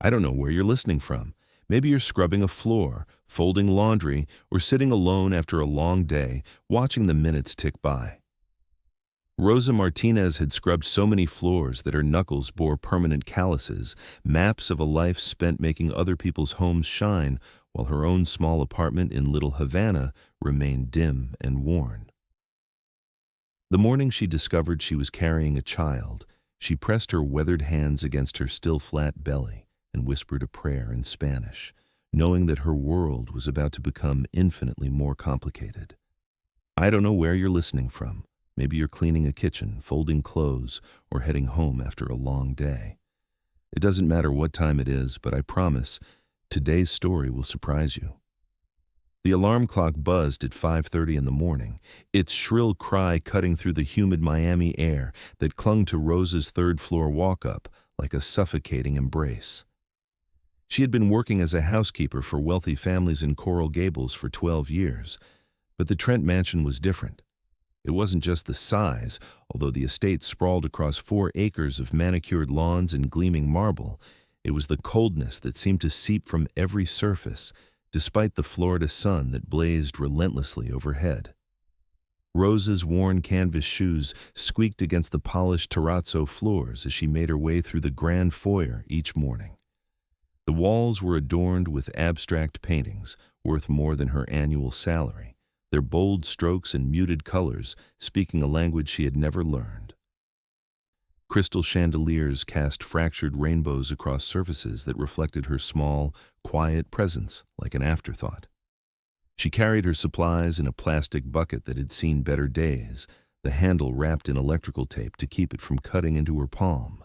I don't know where you're listening from. Maybe you're scrubbing a floor, folding laundry, or sitting alone after a long day, watching the minutes tick by. Rosa Martinez had scrubbed so many floors that her knuckles bore permanent calluses, maps of a life spent making other people's homes shine, while her own small apartment in Little Havana remained dim and worn. The morning she discovered she was carrying a child, she pressed her weathered hands against her still flat belly and whispered a prayer in Spanish, knowing that her world was about to become infinitely more complicated. I don't know where you're listening from. Maybe you're cleaning a kitchen, folding clothes, or heading home after a long day. It doesn't matter what time it is, but I promise, today's story will surprise you. The alarm clock buzzed at 5:30 in the morning, its shrill cry cutting through the humid Miami air that clung to Rosa's third-floor walk-up like a suffocating embrace. She had been working as a housekeeper for wealthy families in Coral Gables for 12 years, but the Trent mansion was different. It wasn't just the size, although the estate sprawled across 4 acres of manicured lawns and gleaming marble. It was the coldness that seemed to seep from every surface, despite the Florida sun that blazed relentlessly overhead. Rosa's worn canvas shoes squeaked against the polished terrazzo floors as she made her way through the grand foyer each morning. The walls were adorned with abstract paintings, worth more than her annual salary, their bold strokes and muted colors speaking a language she had never learned. Crystal chandeliers cast fractured rainbows across surfaces that reflected her small, quiet presence like an afterthought. She carried her supplies in a plastic bucket that had seen better days, the handle wrapped in electrical tape to keep it from cutting into her palm.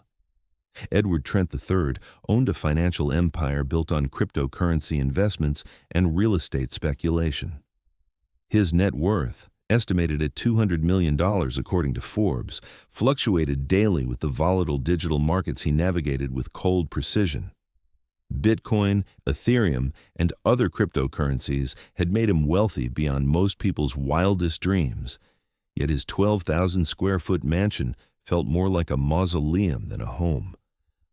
Edward Trent III owned a financial empire built on cryptocurrency investments and real estate speculation. His net worth, estimated at $200 million according to Forbes, fluctuated daily with the volatile digital markets he navigated with cold precision. Bitcoin, Ethereum, and other cryptocurrencies had made him wealthy beyond most people's wildest dreams, yet his 12,000-square-foot mansion felt more like a mausoleum than a home.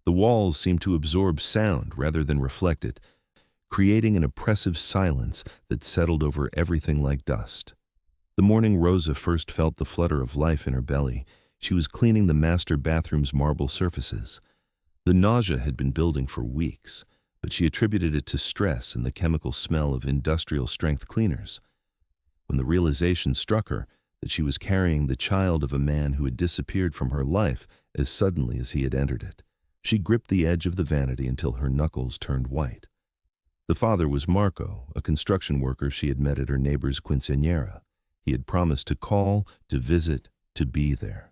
The walls seemed to absorb sound rather than reflect it, creating an oppressive silence that settled over everything like dust. The morning Rosa first felt the flutter of life in her belly, she was cleaning the master bathroom's marble surfaces. The nausea had been building for weeks, but she attributed it to stress and the chemical smell of industrial-strength cleaners. When the realization struck her that she was carrying the child of a man who had disappeared from her life as suddenly as he had entered it, she gripped the edge of the vanity until her knuckles turned white. The father was Marco, a construction worker she had met at her neighbor's quinceañera. He had promised to call, to visit, to be there.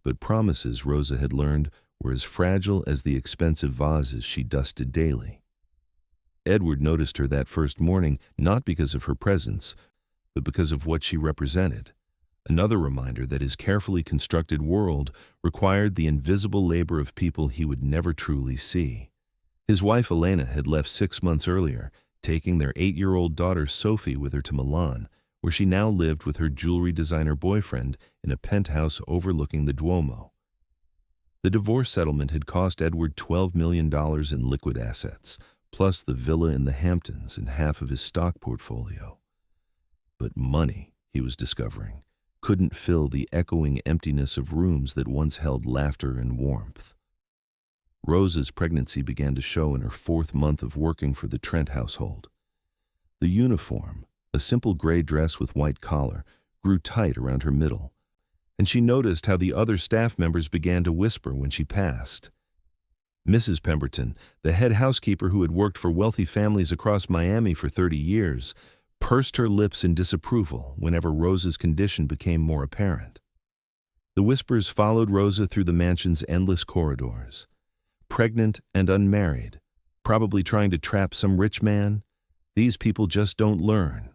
But promises, Rosa had learned, were as fragile as the expensive vases she dusted daily. Edward noticed her that first morning not because of her presence, but because of what she represented. Another reminder that his carefully constructed world required the invisible labor of people he would never truly see. His wife Elena had left 6 months earlier, taking their 8-year-old daughter Sophie with her to Milan, where she now lived with her jewelry designer boyfriend in a penthouse overlooking the Duomo. The divorce settlement had cost Edward $12 million in liquid assets, plus the villa in the Hamptons and half of his stock portfolio. But money, he was discovering, couldn't fill the echoing emptiness of rooms that once held laughter and warmth. Rosa's pregnancy began to show in her 4th month of working for the Trent household. The uniform, a simple gray dress with white collar, grew tight around her middle, and she noticed how the other staff members began to whisper when she passed. Mrs. Pemberton, the head housekeeper who had worked for wealthy families across Miami for 30 years, pursed her lips in disapproval whenever Rosa's condition became more apparent. The whispers followed Rosa through the mansion's endless corridors. Pregnant and unmarried, probably trying to trap some rich man, these people just don't learn.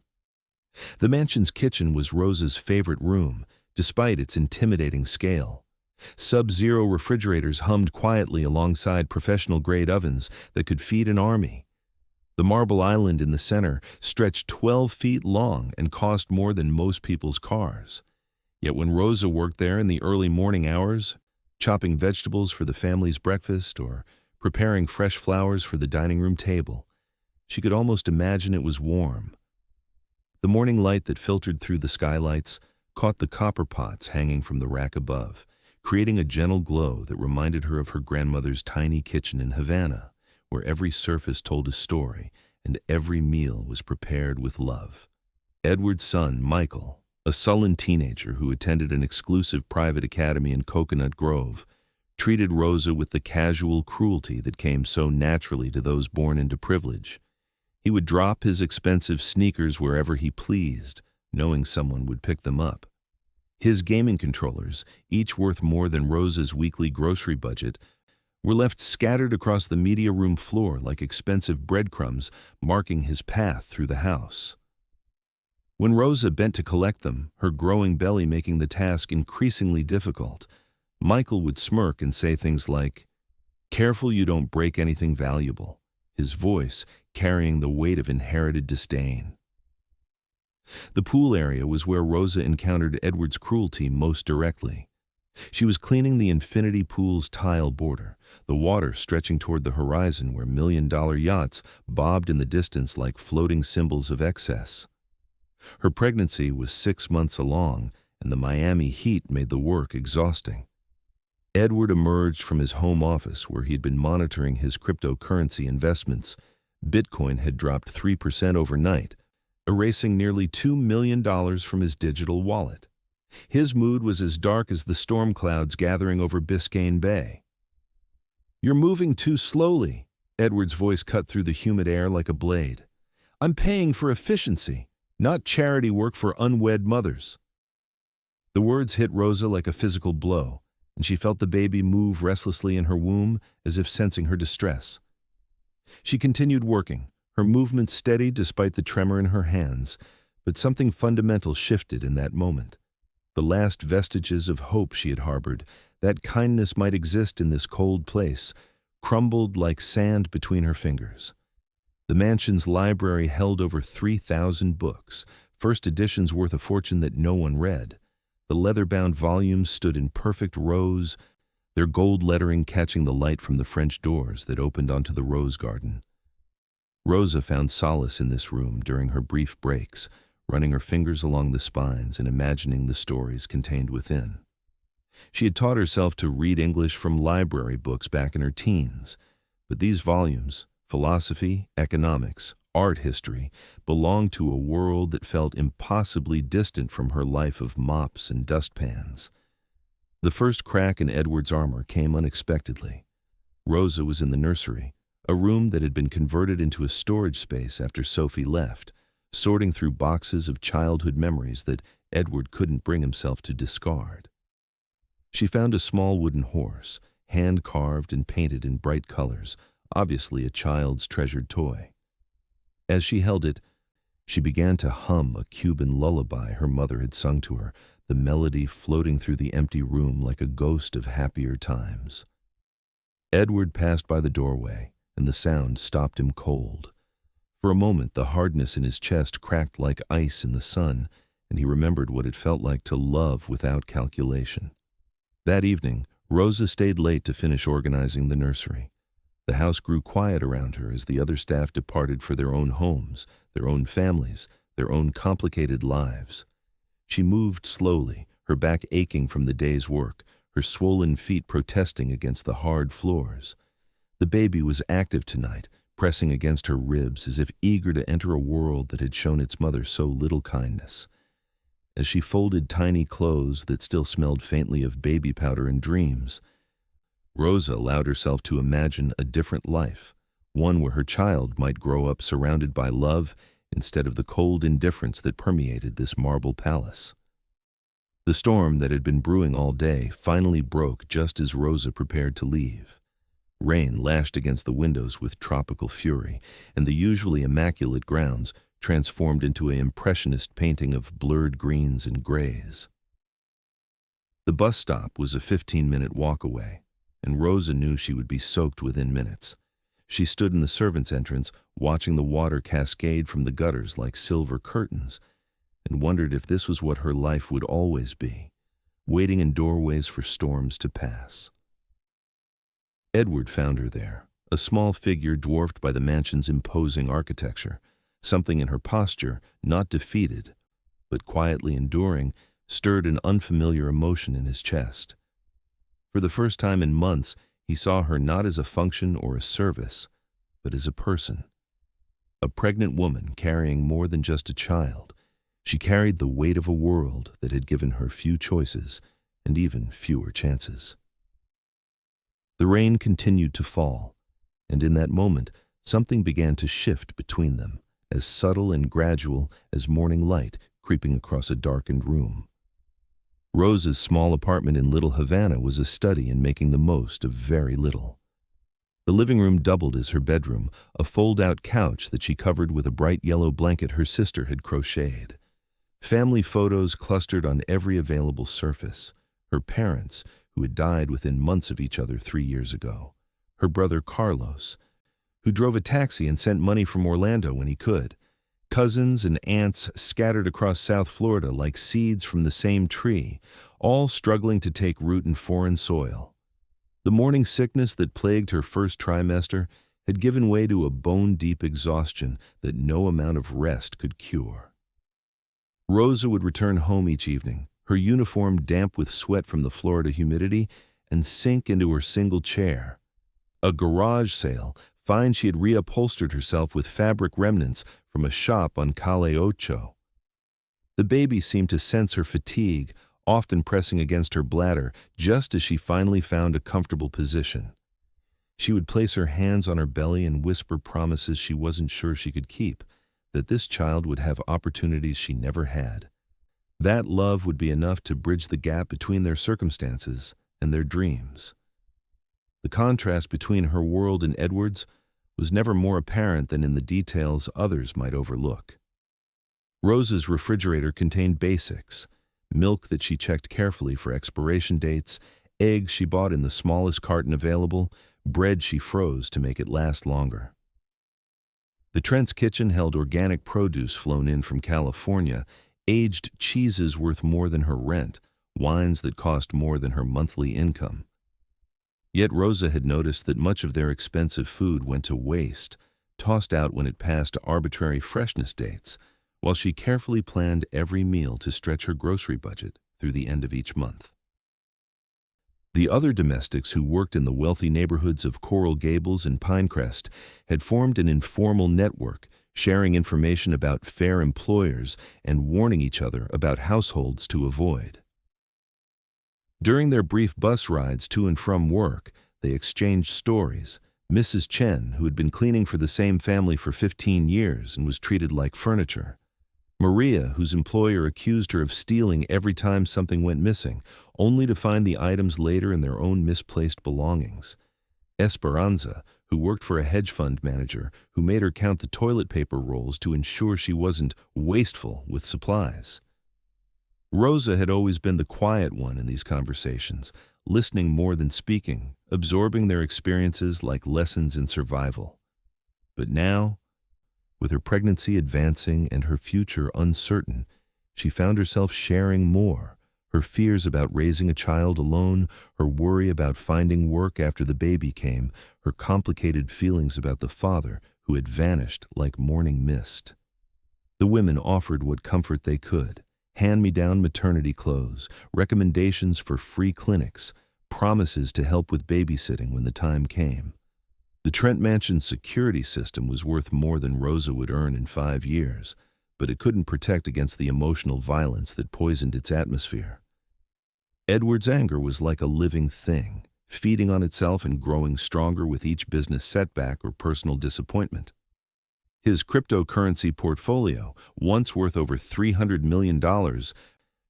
The mansion's kitchen was Rosa's favorite room, despite its intimidating scale. Sub-zero refrigerators hummed quietly alongside professional-grade ovens that could feed an army. The marble island in the center stretched 12 feet long and cost more than most people's cars. Yet when Rosa worked there in the early morning hours, chopping vegetables for the family's breakfast or preparing fresh flowers for the dining room table. She could almost imagine it was warm. The morning light that filtered through the skylights caught the copper pots hanging from the rack above, creating a gentle glow that reminded her of her grandmother's tiny kitchen in Havana, where every surface told a story and every meal was prepared with love. Edward's son, Michael, a sullen teenager who attended an exclusive private academy in Coconut Grove, treated Rosa with the casual cruelty that came so naturally to those born into privilege. He would drop his expensive sneakers wherever he pleased, knowing someone would pick them up. His gaming controllers, each worth more than Rosa's weekly grocery budget, were left scattered across the media room floor like expensive breadcrumbs marking his path through the house. When Rosa bent to collect them, her growing belly making the task increasingly difficult, Michael would smirk and say things like, "Careful you don't break anything valuable," his voice carrying the weight of inherited disdain. The pool area was where Rosa encountered Edward's cruelty most directly. She was cleaning the infinity pool's tile border, the water stretching toward the horizon where million-dollar yachts bobbed in the distance like floating symbols of excess. Her pregnancy was 6 months along, and the Miami heat made the work exhausting. Edward emerged from his home office where he'd been monitoring his cryptocurrency investments. Bitcoin had dropped 3% overnight, erasing nearly $2 million from his digital wallet. His mood was as dark as the storm clouds gathering over Biscayne Bay. "You're moving too slowly," Edward's voice cut through the humid air like a blade. "I'm paying for efficiency, not charity work for unwed mothers." The words hit Rosa like a physical blow, and she felt the baby move restlessly in her womb as if sensing her distress. She continued working, her movements steady despite the tremor in her hands, but something fundamental shifted in that moment. The last vestiges of hope she had harbored, that kindness might exist in this cold place, crumbled like sand between her fingers. The mansion's library held over 3,000 books, first editions worth a fortune that no one read. The leather-bound volumes stood in perfect rows, their gold lettering catching the light from the French doors that opened onto the rose garden. Rosa found solace in this room during her brief breaks, running her fingers along the spines and imagining the stories contained within. She had taught herself to read English from library books back in her teens, but these volumes, philosophy, economics, art history, belonged to a world that felt impossibly distant from her life of mops and dustpans. The first crack in Edward's armor came unexpectedly. Rosa was in the nursery, a room that had been converted into a storage space after Sophie left, sorting through boxes of childhood memories that Edward couldn't bring himself to discard. She found a small wooden horse, hand-carved and painted in bright colors, obviously a child's treasured toy. As she held it, she began to hum a Cuban lullaby her mother had sung to her, the melody floating through the empty room like a ghost of happier times. Edward passed by the doorway, and the sound stopped him cold. For a moment, the hardness in his chest cracked like ice in the sun, and he remembered what it felt like to love without calculation. That evening, Rosa stayed late to finish organizing the nursery. The house grew quiet around her as the other staff departed for their own homes, their own families, their own complicated lives. She moved slowly, her back aching from the day's work, her swollen feet protesting against the hard floors. The baby was active tonight, pressing against her ribs as if eager to enter a world that had shown its mother so little kindness. As she folded tiny clothes that still smelled faintly of baby powder and dreams, Rosa allowed herself to imagine a different life, one where her child might grow up surrounded by love instead of the cold indifference that permeated this marble palace. The storm that had been brewing all day finally broke just as Rosa prepared to leave. Rain lashed against the windows with tropical fury, and the usually immaculate grounds transformed into an impressionist painting of blurred greens and grays. The bus stop was a 15-minute walk away, and Rosa knew she would be soaked within minutes. She stood in the servants' entrance, watching the water cascade from the gutters like silver curtains, and wondered if this was what her life would always be, waiting in doorways for storms to pass. Edward found her there, a small figure dwarfed by the mansion's imposing architecture. Something in her posture, not defeated, but quietly enduring, stirred an unfamiliar emotion in his chest. For the first time in months, he saw her not as a function or a service, but as a person. A pregnant woman carrying more than just a child. She carried the weight of a world that had given her few choices and even fewer chances. The rain continued to fall, and in that moment, something began to shift between them, as subtle and gradual as morning light creeping across a darkened room. Rosa's small apartment in Little Havana was a study in making the most of very little. The living room doubled as her bedroom, a fold-out couch that she covered with a bright yellow blanket her sister had crocheted. Family photos clustered on every available surface. Her parents, who had died within months of each other 3 years ago. Her brother Carlos, who drove a taxi and sent money from Orlando when he could. Cousins and aunts scattered across South Florida like seeds from the same tree, all struggling to take root in foreign soil. The morning sickness that plagued her first trimester had given way to a bone-deep exhaustion that no amount of rest could cure. Rosa would return home each evening, her uniform damp with sweat from the Florida humidity, and sink into her single chair. A garage sale, find she had reupholstered herself with fabric remnants from a shop on Calle Ocho. The baby seemed to sense her fatigue, often pressing against her bladder just as she finally found a comfortable position. She would place her hands on her belly and whisper promises she wasn't sure she could keep, that this child would have opportunities she never had. That love would be enough to bridge the gap between their circumstances and their dreams. The contrast between her world and Edward's was never more apparent than in the details others might overlook. Rosa's refrigerator contained basics: milk that she checked carefully for expiration dates, eggs she bought in the smallest carton available, bread she froze to make it last longer. The Trent's kitchen held organic produce flown in from California, aged cheeses worth more than her rent, wines that cost more than her monthly income. Yet Rosa had noticed that much of their expensive food went to waste, tossed out when it passed arbitrary freshness dates, while she carefully planned every meal to stretch her grocery budget through the end of each month. The other domestics who worked in the wealthy neighborhoods of Coral Gables and Pinecrest had formed an informal network, sharing information about fair employers and warning each other about households to avoid. During their brief bus rides to and from work, they exchanged stories. Mrs. Chen, who had been cleaning for the same family for 15 years and was treated like furniture. Maria, whose employer accused her of stealing every time something went missing, only to find the items later in their own misplaced belongings. Esperanza, who worked for a hedge fund manager who made her count the toilet paper rolls to ensure she wasn't wasteful with supplies. Rosa had always been the quiet one in these conversations, listening more than speaking, absorbing their experiences like lessons in survival. But now, with her pregnancy advancing and her future uncertain, she found herself sharing more. Her fears about raising a child alone, her worry about finding work after the baby came, her complicated feelings about the father who had vanished like morning mist. The women offered what comfort they could: hand-me-down maternity clothes, recommendations for free clinics, promises to help with babysitting when the time came. The Trent Mansion's security system was worth more than Rosa would earn in 5 years, but it couldn't protect against the emotional violence that poisoned its atmosphere. Edward's anger was like a living thing, feeding on itself and growing stronger with each business setback or personal disappointment. His cryptocurrency portfolio, once worth over $300 million,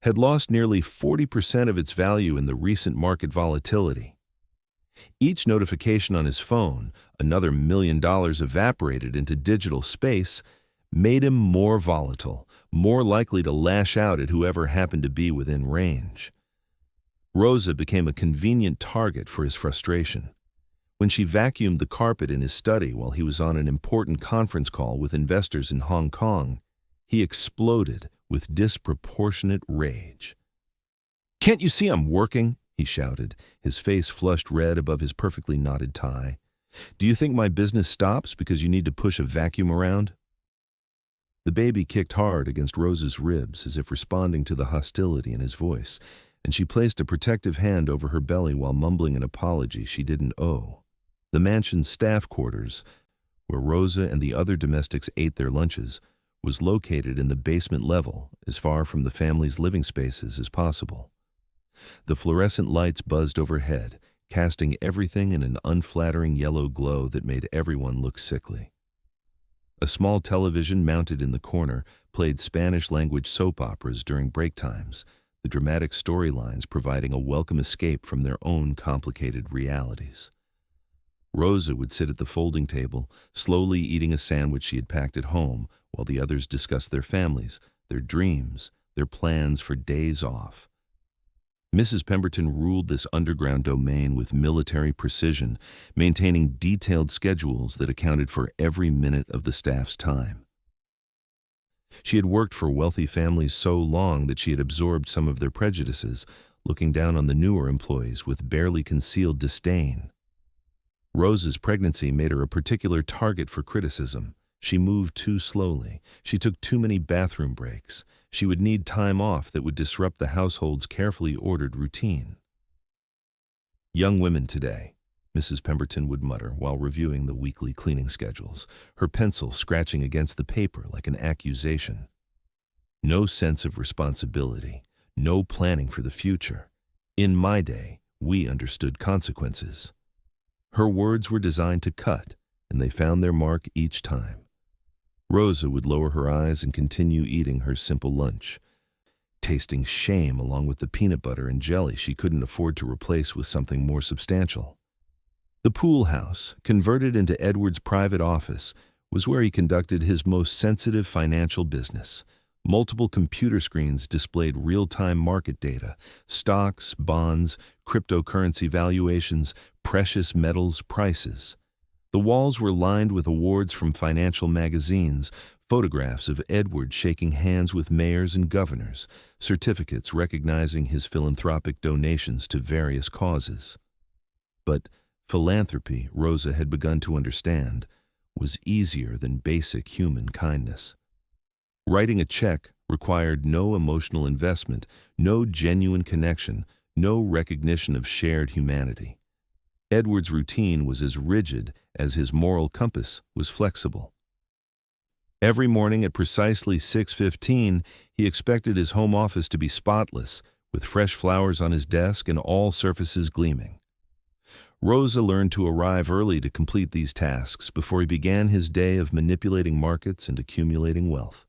had lost nearly 40% of its value in the recent market volatility. Each notification on his phone, another $1 million evaporated into digital space, made him more volatile, more likely to lash out at whoever happened to be within range. Rosa became a convenient target for his frustration. When she vacuumed the carpet in his study while he was on an important conference call with investors in Hong Kong, he exploded with disproportionate rage. "Can't you see I'm working?" he shouted, his face flushed red above his perfectly knotted tie. Do you think my business stops because you need to push a vacuum around? The baby kicked hard against Rose's ribs as if responding to the hostility in his voice, and she placed a protective hand over her belly while mumbling an apology she didn't owe. The mansion's staff quarters, where Rosa and the other domestics ate their lunches, was located in the basement level, as far from the family's living spaces as possible. The fluorescent lights buzzed overhead, casting everything in an unflattering yellow glow that made everyone look sickly. A small television mounted in the corner played Spanish-language soap operas during break times, the dramatic storylines providing a welcome escape from their own complicated realities. Rosa would sit at the folding table, slowly eating a sandwich she had packed at home, while the others discussed their families, their dreams, their plans for days off. Mrs. Pemberton ruled this underground domain with military precision, maintaining detailed schedules that accounted for every minute of the staff's time. She had worked for wealthy families so long that she had absorbed some of their prejudices, looking down on the newer employees with barely concealed disdain. Rose's pregnancy made her a particular target for criticism. She moved too slowly. She took too many bathroom breaks. She would need time off that would disrupt the household's carefully ordered routine. Young women today, Mrs. Pemberton would mutter while reviewing the weekly cleaning schedules, her pencil scratching against the paper like an accusation. No sense of responsibility, no planning for the future. In my day, we understood consequences. Her words were designed to cut, and they found their mark each time. Rosa would lower her eyes and continue eating her simple lunch, tasting shame along with the peanut butter and jelly she couldn't afford to replace with something more substantial. The pool house, converted into Edward's private office, was where he conducted his most sensitive financial business. Multiple computer screens displayed real-time market data, stocks, bonds, cryptocurrency valuations, precious metals prices. The walls were lined with awards from financial magazines, photographs of Edward shaking hands with mayors and governors, certificates recognizing his philanthropic donations to various causes. But philanthropy, Rosa had begun to understand, was easier than basic human kindness. Writing a check required no emotional investment, no genuine connection, no recognition of shared humanity. Edward's routine was as rigid as his moral compass was flexible. Every morning at precisely 6:15, he expected his home office to be spotless, with fresh flowers on his desk and all surfaces gleaming. Rosa learned to arrive early to complete these tasks before he began his day of manipulating markets and accumulating wealth.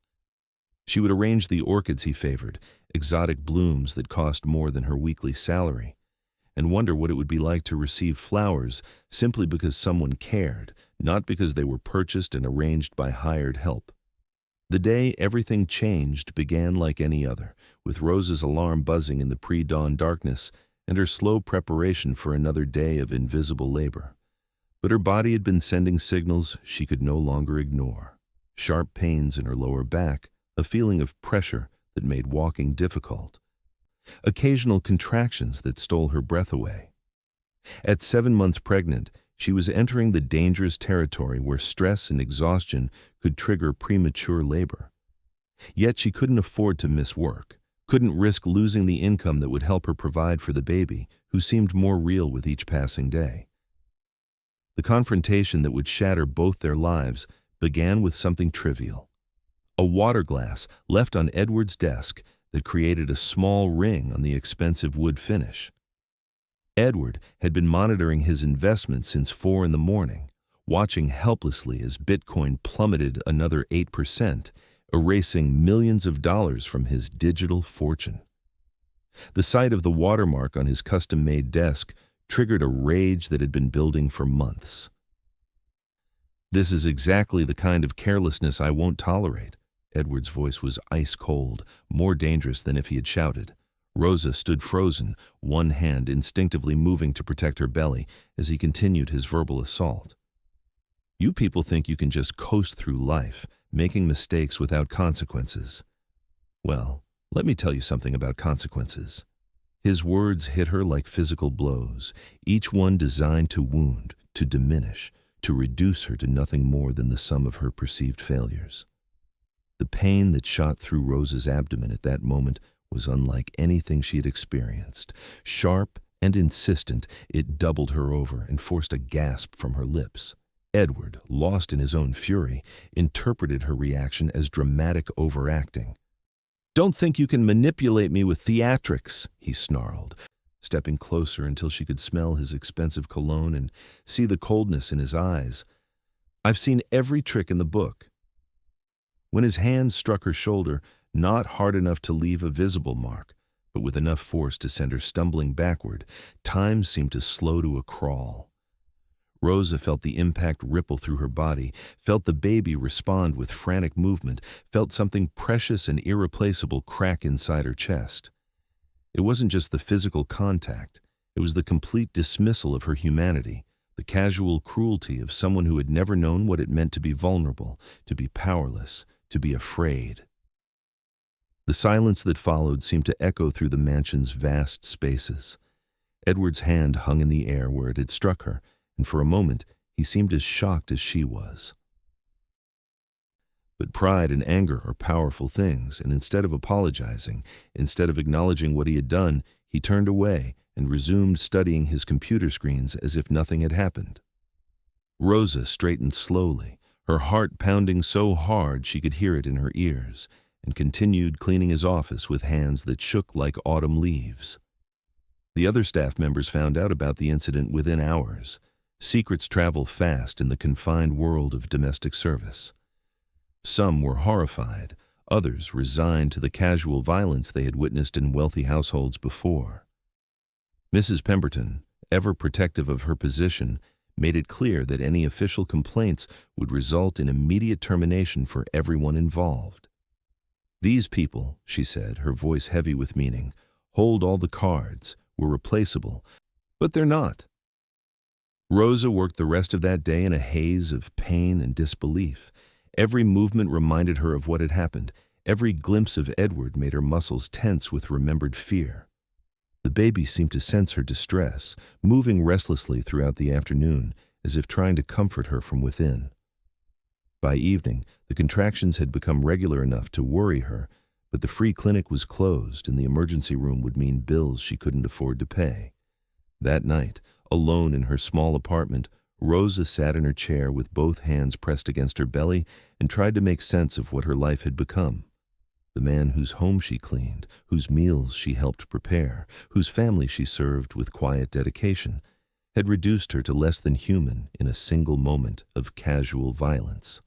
She would arrange the orchids he favored, exotic blooms that cost more than her weekly salary, and wonder what it would be like to receive flowers simply because someone cared, not because they were purchased and arranged by hired help. The day everything changed began like any other, with Rosa's alarm buzzing in the pre-dawn darkness and her slow preparation for another day of invisible labor. But her body had been sending signals she could no longer ignore. Sharp pains in her lower back, a feeling of pressure that made walking difficult, occasional contractions that stole her breath away. At 7 months pregnant, she was entering the dangerous territory where stress and exhaustion could trigger premature labor. Yet she couldn't afford to miss work, couldn't risk losing the income that would help her provide for the baby, who seemed more real with each passing day. The confrontation that would shatter both their lives began with something trivial. A water glass left on Edward's desk that created a small ring on the expensive wood finish. Edward had been monitoring his investments since 4 a.m, watching helplessly as Bitcoin plummeted another 8%, erasing millions of dollars from his digital fortune. The sight of the watermark on his custom-made desk triggered a rage that had been building for months. "This is exactly the kind of carelessness I won't tolerate." Edward's voice was ice-cold, more dangerous than if he had shouted. Rosa stood frozen, one hand instinctively moving to protect her belly as he continued his verbal assault. "You people think you can just coast through life, making mistakes without consequences. Well, let me tell you something about consequences." His words hit her like physical blows, each one designed to wound, to diminish, to reduce her to nothing more than the sum of her perceived failures. The pain that shot through Rosa's abdomen at that moment was unlike anything she had experienced. Sharp and insistent, it doubled her over and forced a gasp from her lips. Edward, lost in his own fury, interpreted her reaction as dramatic overacting. "Don't think you can manipulate me with theatrics," he snarled, stepping closer until she could smell his expensive cologne and see the coldness in his eyes. "I've seen every trick in the book." When his hand struck her shoulder, not hard enough to leave a visible mark, but with enough force to send her stumbling backward, time seemed to slow to a crawl. Rosa felt the impact ripple through her body, felt the baby respond with frantic movement, felt something precious and irreplaceable crack inside her chest. It wasn't just the physical contact, it was the complete dismissal of her humanity, the casual cruelty of someone who had never known what it meant to be vulnerable, to be powerless, to be afraid. The silence that followed seemed to echo through the mansion's vast spaces. Edward's hand hung in the air where it had struck her, and for a moment he seemed as shocked as she was. But pride and anger are powerful things, and instead of apologizing, instead of acknowledging what he had done, he turned away and resumed studying his computer screens as if nothing had happened. Rosa straightened slowly, her heart pounding so hard she could hear it in her ears, and continued cleaning his office with hands that shook like autumn leaves. The other staff members found out about the incident within hours. Secrets travel fast in the confined world of domestic service. Some were horrified, others resigned to the casual violence they had witnessed in wealthy households before. Mrs. Pemberton, ever protective of her position, made it clear that any official complaints would result in immediate termination for everyone involved. "These people," she said, her voice heavy with meaning, "hold all the cards, were replaceable, but they're not." Rosa worked the rest of that day in a haze of pain and disbelief. Every movement reminded her of what had happened. Every glimpse of Edward made her muscles tense with remembered fear. The baby seemed to sense her distress, moving restlessly throughout the afternoon, as if trying to comfort her from within. By evening, the contractions had become regular enough to worry her, but the free clinic was closed and the emergency room would mean bills she couldn't afford to pay. That night, alone in her small apartment, Rosa sat in her chair with both hands pressed against her belly and tried to make sense of what her life had become. The man whose home she cleaned, whose meals she helped prepare, whose family she served with quiet dedication, had reduced her to less than human in a single moment of casual violence.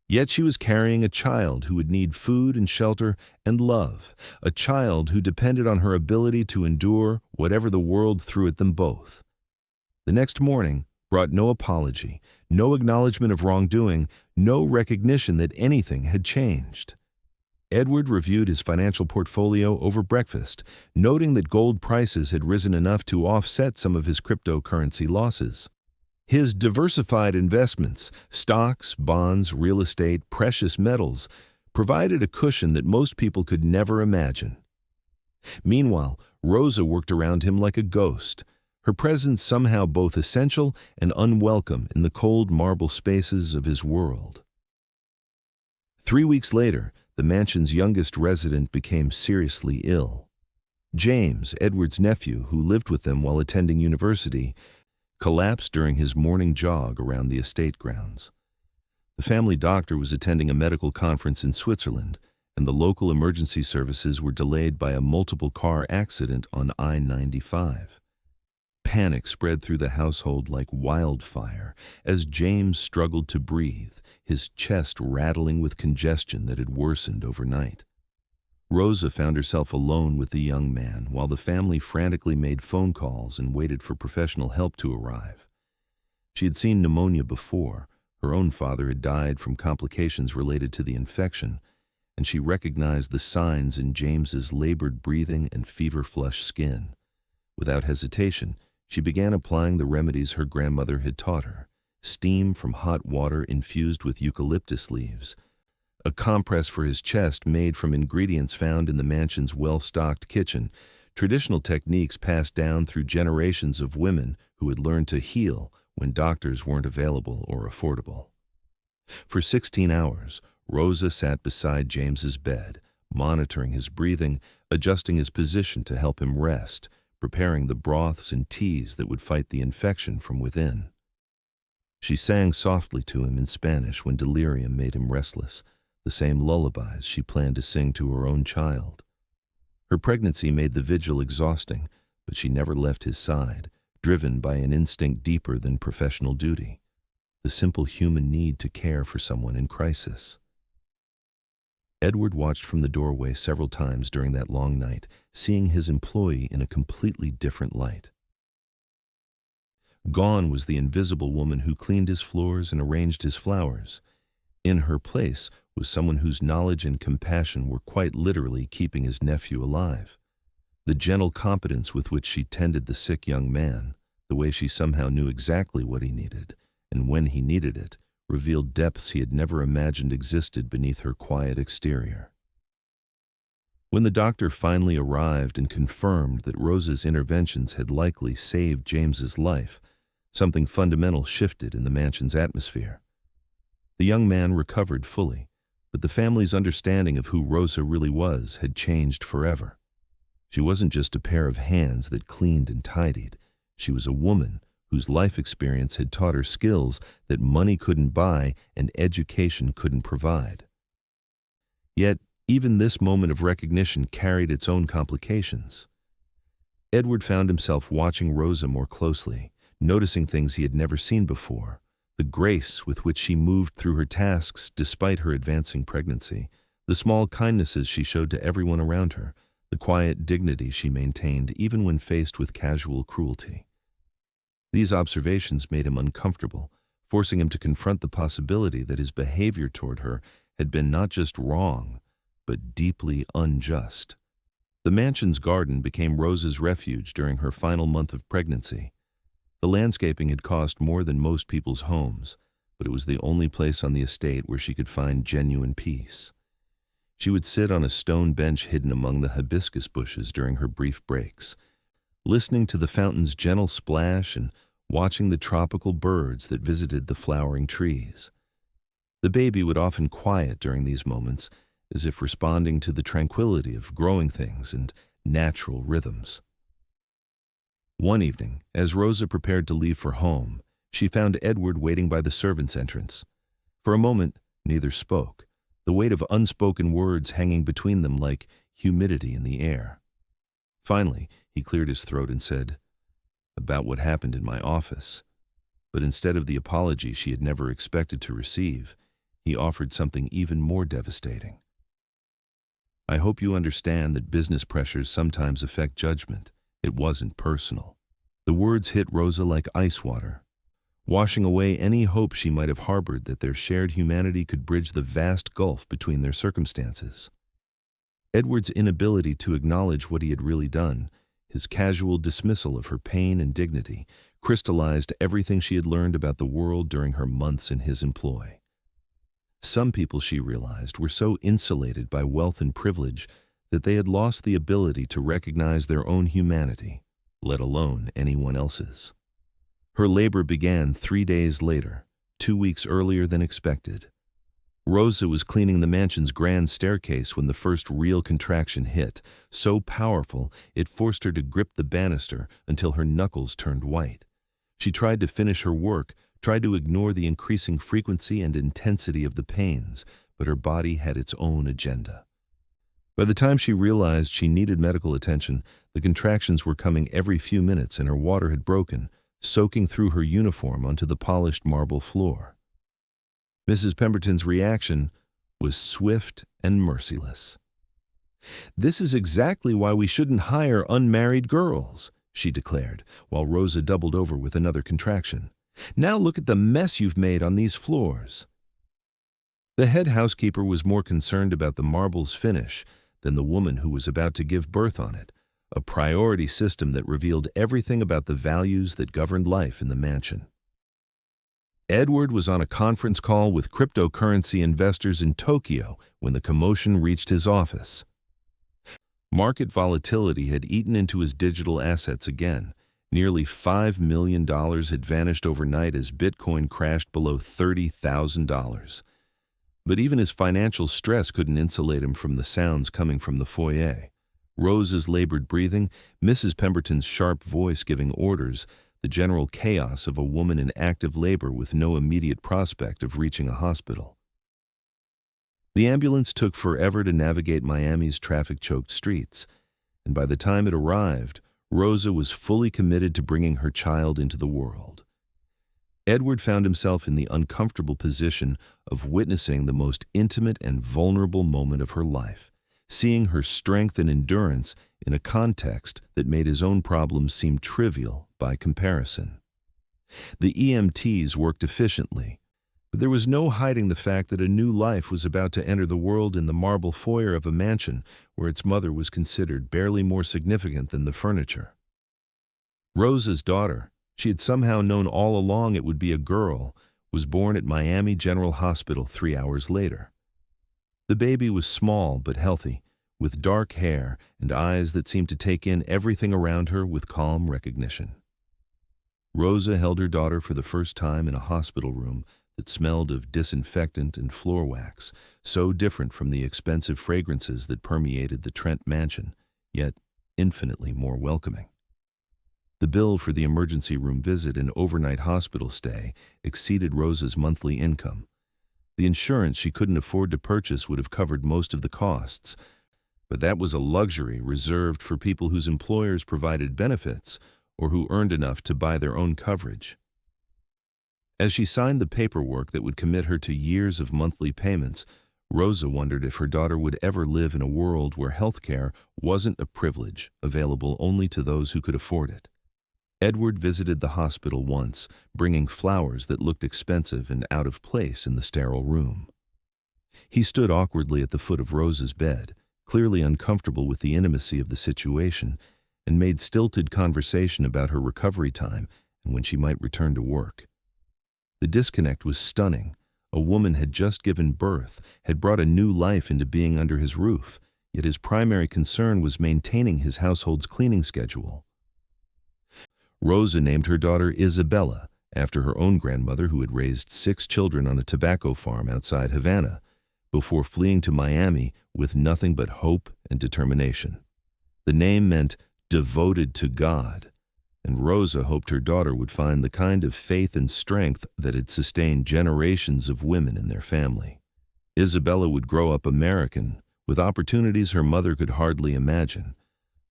Yet she was carrying a child who would need food and shelter and love, a child who depended on her ability to endure whatever the world threw at them both. The next morning brought no apology, no acknowledgement of wrongdoing, no recognition that anything had changed. Edward reviewed his financial portfolio over breakfast, noting that gold prices had risen enough to offset some of his cryptocurrency losses. His diversified investments, stocks, bonds, real estate, precious metals, provided a cushion that most people could never imagine. Meanwhile, Rosa worked around him like a ghost, her presence somehow both essential and unwelcome in the cold marble spaces of his world. 3 weeks later, the mansion's youngest resident became seriously ill. James, Edward's nephew, who lived with them while attending university, collapsed during his morning jog around the estate grounds. The family doctor was attending a medical conference in Switzerland, and the local emergency services were delayed by a multiple-car accident on I-95. Panic spread through the household like wildfire as James struggled to breathe, his chest rattling with congestion that had worsened overnight. Rosa found herself alone with the young man while the family frantically made phone calls and waited for professional help to arrive. She had seen pneumonia before. Her own father had died from complications related to the infection, and she recognized the signs in James's labored breathing and fever-flushed skin. Without hesitation, she began applying the remedies her grandmother had taught her: steam from hot water infused with eucalyptus leaves, a compress for his chest made from ingredients found in the mansion's well-stocked kitchen, traditional techniques passed down through generations of women who had learned to heal when doctors weren't available or affordable. For 16 hours, Rosa sat beside James's bed, monitoring his breathing, adjusting his position to help him rest, preparing the broths and teas that would fight the infection from within. She sang softly to him in Spanish when delirium made him restless, the same lullabies she planned to sing to her own child. Her pregnancy made the vigil exhausting, but she never left his side, driven by an instinct deeper than professional duty, the simple human need to care for someone in crisis. Edward watched from the doorway several times during that long night, seeing his employee in a completely different light. Gone was the invisible woman who cleaned his floors and arranged his flowers. In her place was someone whose knowledge and compassion were quite literally keeping his nephew alive. The gentle competence with which she tended the sick young man, the way she somehow knew exactly what he needed, and when he needed it, revealed depths he had never imagined existed beneath her quiet exterior. When the doctor finally arrived and confirmed that Rosa's interventions had likely saved James's life, something fundamental shifted in the mansion's atmosphere. The young man recovered fully, but the family's understanding of who Rosa really was had changed forever. She wasn't just a pair of hands that cleaned and tidied. She was a woman whose life experience had taught her skills that money couldn't buy and education couldn't provide. Yet, even this moment of recognition carried its own complications. Edward found himself watching Rosa more closely, noticing things he had never seen before: the grace with which she moved through her tasks despite her advancing pregnancy, the small kindnesses she showed to everyone around her, the quiet dignity she maintained even when faced with casual cruelty. These observations made him uncomfortable, forcing him to confront the possibility that his behavior toward her had been not just wrong, but deeply unjust. The mansion's garden became Rosa's refuge during her final month of pregnancy. The landscaping had cost more than most people's homes, but it was the only place on the estate where she could find genuine peace. She would sit on a stone bench hidden among the hibiscus bushes during her brief breaks, listening to the fountain's gentle splash and watching the tropical birds that visited the flowering trees. The baby would often quiet during these moments, as if responding to the tranquility of growing things and natural rhythms. One evening, as Rosa prepared to leave for home, she found Edward waiting by the servants' entrance. For a moment, neither spoke, the weight of unspoken words hanging between them like humidity in the air. Finally, he cleared his throat and said, "About what happened in my office." But instead of the apology she had never expected to receive, he offered something even more devastating. "I hope you understand that business pressures sometimes affect judgment. It wasn't personal." The words hit Rosa like ice water, washing away any hope she might have harbored that their shared humanity could bridge the vast gulf between their circumstances. Edward's inability to acknowledge what he had really done, his casual dismissal of her pain and dignity, crystallized everything she had learned about the world during her months in his employ. Some people, she realized, were so insulated by wealth and privilege that they had lost the ability to recognize their own humanity, let alone anyone else's. Her labor began 3 days later, 2 weeks earlier than expected. Rosa was cleaning the mansion's grand staircase when the first real contraction hit, so powerful it forced her to grip the banister until her knuckles turned white. She tried to finish her work, tried to ignore the increasing frequency and intensity of the pains, but her body had its own agenda. By the time she realized she needed medical attention, the contractions were coming every few minutes and her water had broken, soaking through her uniform onto the polished marble floor. Mrs. Pemberton's reaction was swift and merciless. "This is exactly why we shouldn't hire unmarried girls," she declared, while Rosa doubled over with another contraction. "Now look at the mess you've made on these floors." The head housekeeper was more concerned about the marble's finish than the woman who was about to give birth on it, a priority system that revealed everything about the values that governed life in the mansion. Edward was on a conference call with cryptocurrency investors in Tokyo when the commotion reached his office. Market volatility had eaten into his digital assets again, Nearly $5 million had vanished overnight as Bitcoin crashed below $30,000. But even his financial stress couldn't insulate him from the sounds coming from the foyer. Rose's labored breathing, Mrs. Pemberton's sharp voice giving orders, the general chaos of a woman in active labor with no immediate prospect of reaching a hospital. The ambulance took forever to navigate Miami's traffic-choked streets, and by the time it arrived, Rosa was fully committed to bringing her child into the world. Edward found himself in the uncomfortable position of witnessing the most intimate and vulnerable moment of her life, seeing her strength and endurance in a context that made his own problems seem trivial by comparison. The EMTs worked efficiently, but there was no hiding the fact that a new life was about to enter the world in the marble foyer of a mansion where its mother was considered barely more significant than the furniture. Rosa's daughter, she had somehow known all along it would be a girl, was born at Miami General Hospital 3 hours later. The baby was small but healthy, with dark hair and eyes that seemed to take in everything around her with calm recognition. Rosa held her daughter for the first time in a hospital room that smelled of disinfectant and floor wax, so different from the expensive fragrances that permeated the Trent mansion, yet infinitely more welcoming. The bill for the emergency room visit and overnight hospital stay exceeded Rosa's monthly income. The insurance she couldn't afford to purchase would have covered most of the costs, but that was a luxury reserved for people whose employers provided benefits or who earned enough to buy their own coverage. As she signed the paperwork that would commit her to years of monthly payments, Rosa wondered if her daughter would ever live in a world where health care wasn't a privilege available only to those who could afford it. Edward visited the hospital once, bringing flowers that looked expensive and out of place in the sterile room. He stood awkwardly at the foot of Rosa's bed, clearly uncomfortable with the intimacy of the situation, and made stilted conversation about her recovery time and when she might return to work. The disconnect was stunning. A woman had just given birth, had brought a new life into being under his roof, yet his primary concern was maintaining his household's cleaning schedule. Rosa named her daughter Isabella, after her own grandmother who had raised 6 children on a tobacco farm outside Havana, before fleeing to Miami with nothing but hope and determination. The name meant devoted to God, and Rosa hoped her daughter would find the kind of faith and strength that had sustained generations of women in their family. Isabella would grow up American, with opportunities her mother could hardly imagine,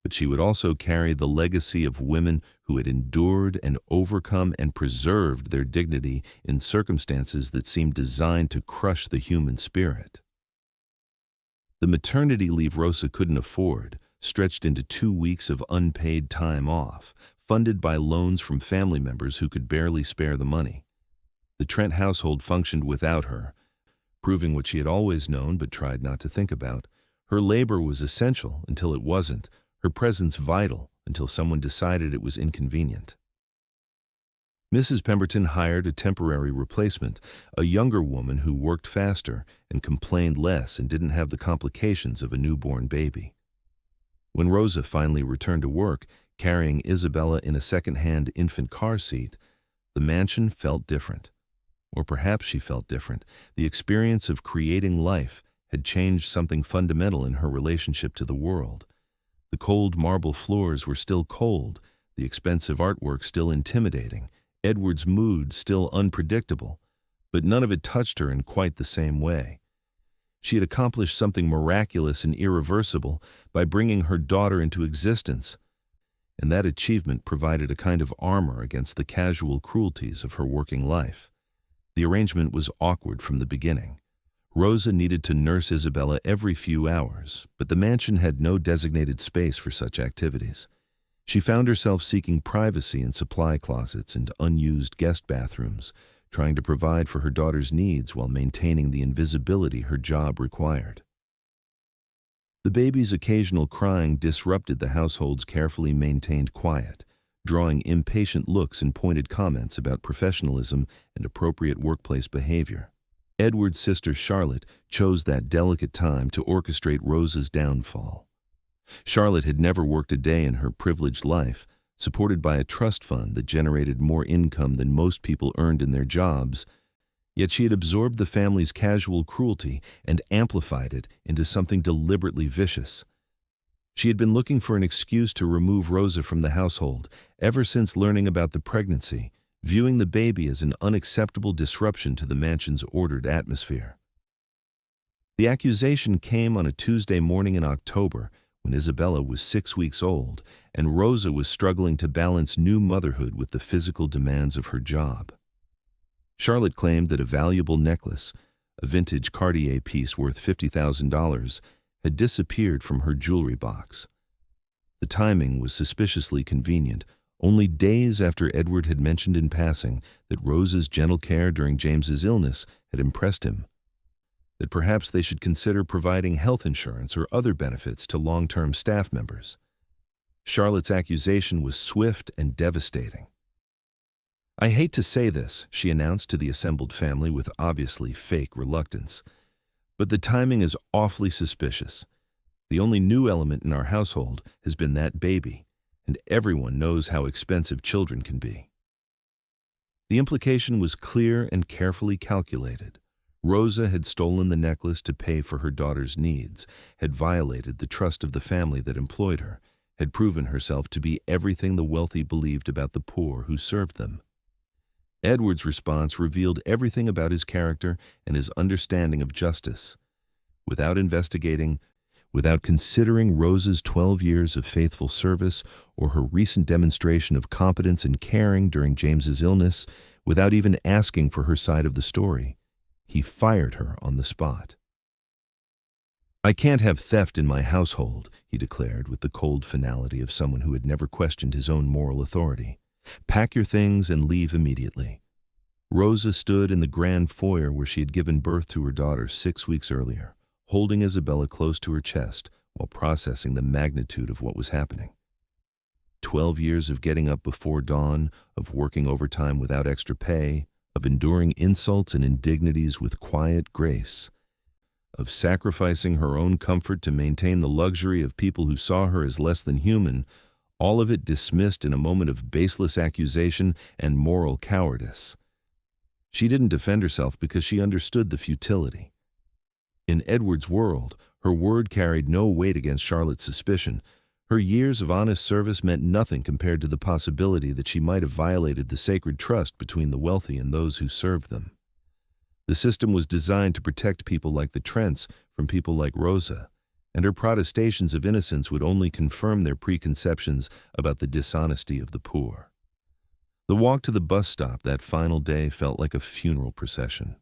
but she would also carry the legacy of women who had endured and overcome and preserved their dignity in circumstances that seemed designed to crush the human spirit. The maternity leave Rosa couldn't afford stretched into 2 weeks of unpaid time off, funded by loans from family members who could barely spare the money. The Trent household functioned without her, proving what she had always known but tried not to think about. Her labor was essential until it wasn't, her presence vital until someone decided it was inconvenient. Mrs. Pemberton hired a temporary replacement, a younger woman who worked faster and complained less and didn't have the complications of a newborn baby. When Rosa finally returned to work, carrying Isabella in a second-hand infant car seat, the mansion felt different. Or perhaps she felt different. The experience of creating life had changed something fundamental in her relationship to the world. The cold marble floors were still cold, the expensive artwork still intimidating, Edward's mood still unpredictable, but none of it touched her in quite the same way. She had accomplished something miraculous and irreversible by bringing her daughter into existence, and that achievement provided a kind of armor against the casual cruelties of her working life. The arrangement was awkward from the beginning. Rosa needed to nurse Isabella every few hours, but the mansion had no designated space for such activities. She found herself seeking privacy in supply closets and unused guest bathrooms, trying to provide for her daughter's needs while maintaining the invisibility her job required. The baby's occasional crying disrupted the household's carefully maintained quiet, drawing impatient looks and pointed comments about professionalism and appropriate workplace behavior. Edward's sister Charlotte chose that delicate time to orchestrate Rosa's downfall. Charlotte had never worked a day in her privileged life, supported by a trust fund that generated more income than most people earned in their jobs. Yet she had absorbed the family's casual cruelty and amplified it into something deliberately vicious. She had been looking for an excuse to remove Rosa from the household ever since learning about the pregnancy, viewing the baby as an unacceptable disruption to the mansion's ordered atmosphere. The accusation came on a Tuesday morning in October when Isabella was 6 weeks old and Rosa was struggling to balance new motherhood with the physical demands of her job. Charlotte claimed that a valuable necklace, a vintage Cartier piece worth $50,000, had disappeared from her jewelry box. The timing was suspiciously convenient, only days after Edward had mentioned in passing that Rosa's gentle care during James's illness had impressed him, that perhaps they should consider providing health insurance or other benefits to long-term staff members. Charlotte's accusation was swift and devastating. "I hate to say this," she announced to the assembled family with obviously fake reluctance, "but the timing is awfully suspicious. The only new element in our household has been that baby, and everyone knows how expensive children can be." The implication was clear and carefully calculated. Rosa had stolen the necklace to pay for her daughter's needs, had violated the trust of the family that employed her, had proven herself to be everything the wealthy believed about the poor who served them. Edward's response revealed everything about his character and his understanding of justice. Without investigating, without considering Rosa's 12 years of faithful service or her recent demonstration of competence and caring during James's illness, without even asking for her side of the story, he fired her on the spot. "I can't have theft in my household," he declared with the cold finality of someone who had never questioned his own moral authority. "Pack your things and leave immediately." Rosa stood in the grand foyer where she had given birth to her daughter 6 weeks earlier, holding Isabella close to her chest while processing the magnitude of what was happening. 12 years of getting up before dawn, of working overtime without extra pay, of enduring insults and indignities with quiet grace, of sacrificing her own comfort to maintain the luxury of people who saw her as less than human, all of it dismissed in a moment of baseless accusation and moral cowardice. She didn't defend herself because she understood the futility. In Edward's world, her word carried no weight against Charlotte's suspicion. Her years of honest service meant nothing compared to the possibility that she might have violated the sacred trust between the wealthy and those who served them. The system was designed to protect people like the Trents from people like Rosa, and her protestations of innocence would only confirm their preconceptions about the dishonesty of the poor. The walk to the bus stop that final day felt like a funeral procession.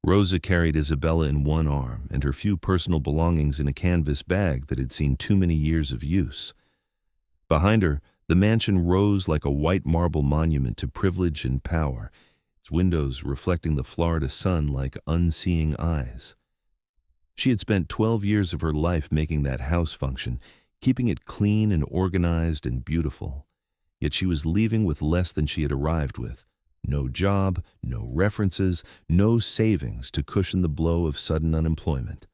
Rosa carried Isabella in one arm and her few personal belongings in a canvas bag that had seen too many years of use. Behind her, the mansion rose like a white marble monument to privilege and power, its windows reflecting the Florida sun like unseeing eyes. She had spent 12 years of her life making that house function, keeping it clean and organized and beautiful. Yet she was leaving with less than she had arrived with. No job, no references, no savings to cushion the blow of sudden unemployment.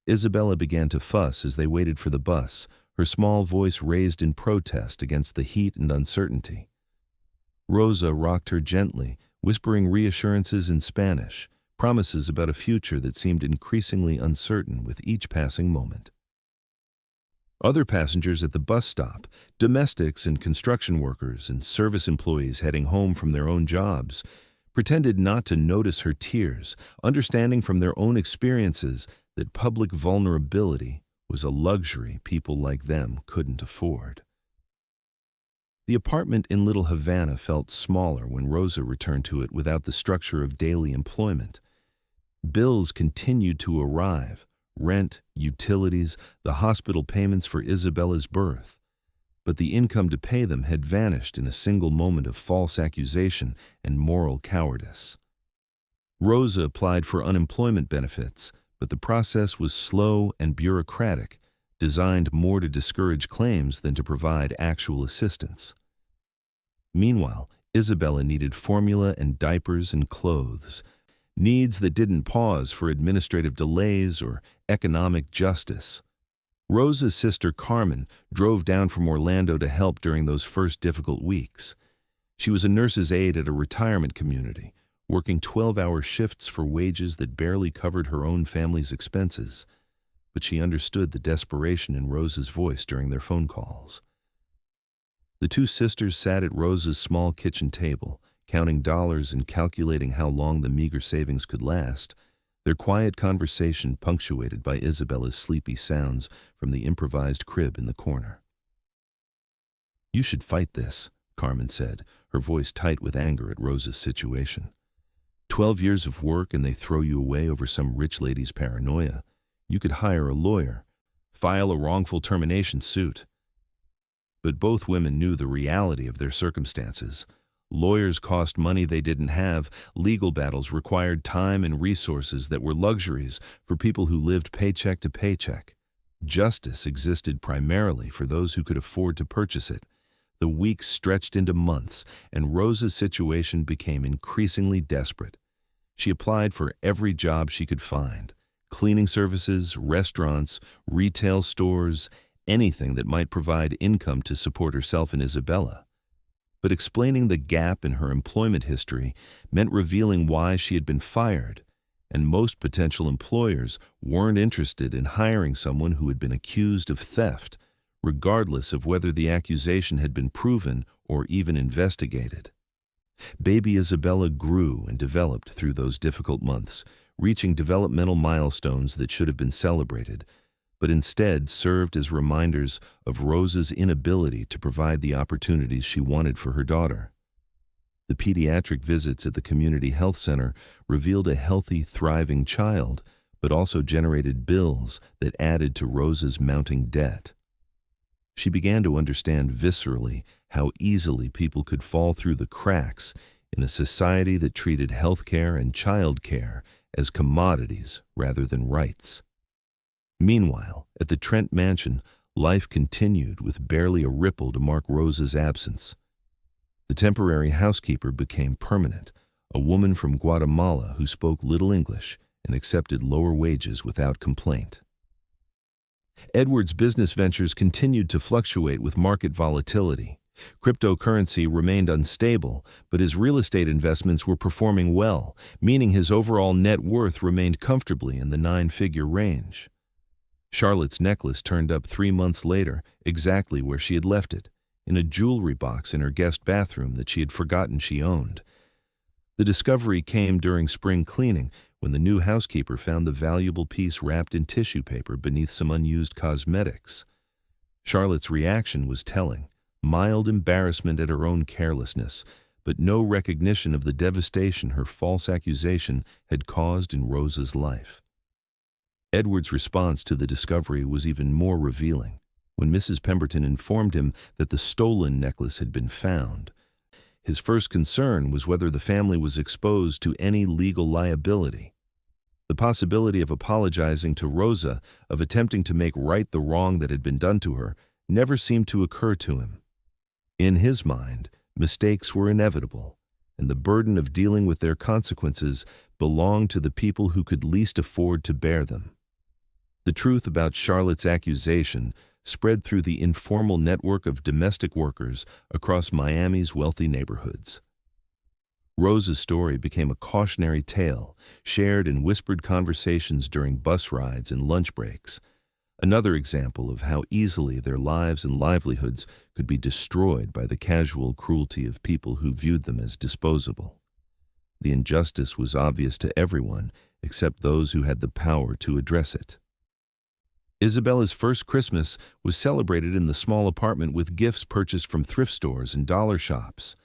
Isabella began to fuss as they waited for the bus, her small voice raised in protest against the heat and uncertainty. Rosa rocked her gently, whispering reassurances in Spanish, promises about a future that seemed increasingly uncertain with each passing moment. Other passengers at the bus stop, domestics and construction workers and service employees heading home from their own jobs, pretended not to notice her tears, understanding from their own experiences that public vulnerability was a luxury people like them couldn't afford. The apartment in Little Havana felt smaller when Rosa returned to it without the structure of daily employment. Bills continued to arrive, rent, utilities, the hospital payments for Isabella's birth, but the income to pay them had vanished in a single moment of false accusation and moral cowardice. Rosa applied for unemployment benefits, but the process was slow and bureaucratic, designed more to discourage claims than to provide actual assistance. Meanwhile, Isabella needed formula and diapers and clothes, needs that didn't pause for administrative delays or economic justice. Rosa's sister Carmen drove down from Orlando to help during those first difficult weeks. She was a nurse's aide at a retirement community, working 12-hour shifts for wages that barely covered her own family's expenses. But she understood the desperation in Rosa's voice during their phone calls. The two sisters sat at Rosa's small kitchen table, counting dollars and calculating how long the meager savings could last, their quiet conversation punctuated by Isabella's sleepy sounds from the improvised crib in the corner. "You should fight this," Carmen said, her voice tight with anger at Rosa's situation. 12 years of work and they throw you away over some rich lady's paranoia. You could hire a lawyer, file a wrongful termination suit. But both women knew the reality of their circumstances. Lawyers cost money they didn't have. Legal battles required time and resources that were luxuries for people who lived paycheck to paycheck. Justice existed primarily for those who could afford to purchase it. The weeks stretched into months, and Rosa's situation became increasingly desperate. She applied for every job she could find: cleaning services, restaurants, retail stores, anything that might provide income to support herself and Isabella. But explaining the gap in her employment history meant revealing why she had been fired, and most potential employers weren't interested in hiring someone who had been accused of theft, regardless of whether the accusation had been proven or even investigated. Baby Isabella grew and developed through those difficult months, reaching developmental milestones that should have been celebrated, but instead served as reminders of Rosa's inability to provide the opportunities she wanted for her daughter. The pediatric visits at the community health center revealed a healthy, thriving child, but also generated bills that added to Rosa's mounting debt. She began to understand viscerally how easily people could fall through the cracks in a society that treated healthcare and childcare as commodities rather than rights. Meanwhile, at the Trent mansion, life continued with barely a ripple to mark Rosa's absence. The temporary housekeeper became permanent, a woman from Guatemala who spoke little English and accepted lower wages without complaint. Edward's business ventures continued to fluctuate with market volatility. Cryptocurrency remained unstable, but his real estate investments were performing well, meaning his overall net worth remained comfortably in the 9-figure range. Charlotte's necklace turned up 3 months later, exactly where she had left it, in a jewelry box in her guest bathroom that she had forgotten she owned. The discovery came during spring cleaning, when the new housekeeper found the valuable piece wrapped in tissue paper beneath some unused cosmetics. Charlotte's reaction was telling: mild embarrassment at her own carelessness, but no recognition of the devastation her false accusation had caused in Rosa's life. Edward's response to the discovery was even more revealing. When Mrs. Pemberton informed him that the stolen necklace had been found, his first concern was whether the family was exposed to any legal liability. The possibility of apologizing to Rosa, of attempting to make right the wrong that had been done to her, never seemed to occur to him. In his mind, mistakes were inevitable, and the burden of dealing with their consequences belonged to the people who could least afford to bear them. The truth about Charlotte's accusation spread through the informal network of domestic workers across Miami's wealthy neighborhoods. Rosa's story became a cautionary tale, shared in whispered conversations during bus rides and lunch breaks, another example of how easily their lives and livelihoods could be destroyed by the casual cruelty of people who viewed them as disposable. The injustice was obvious to everyone except those who had the power to address it. Isabella's first Christmas was celebrated in the small apartment with gifts purchased from thrift stores and dollar shops.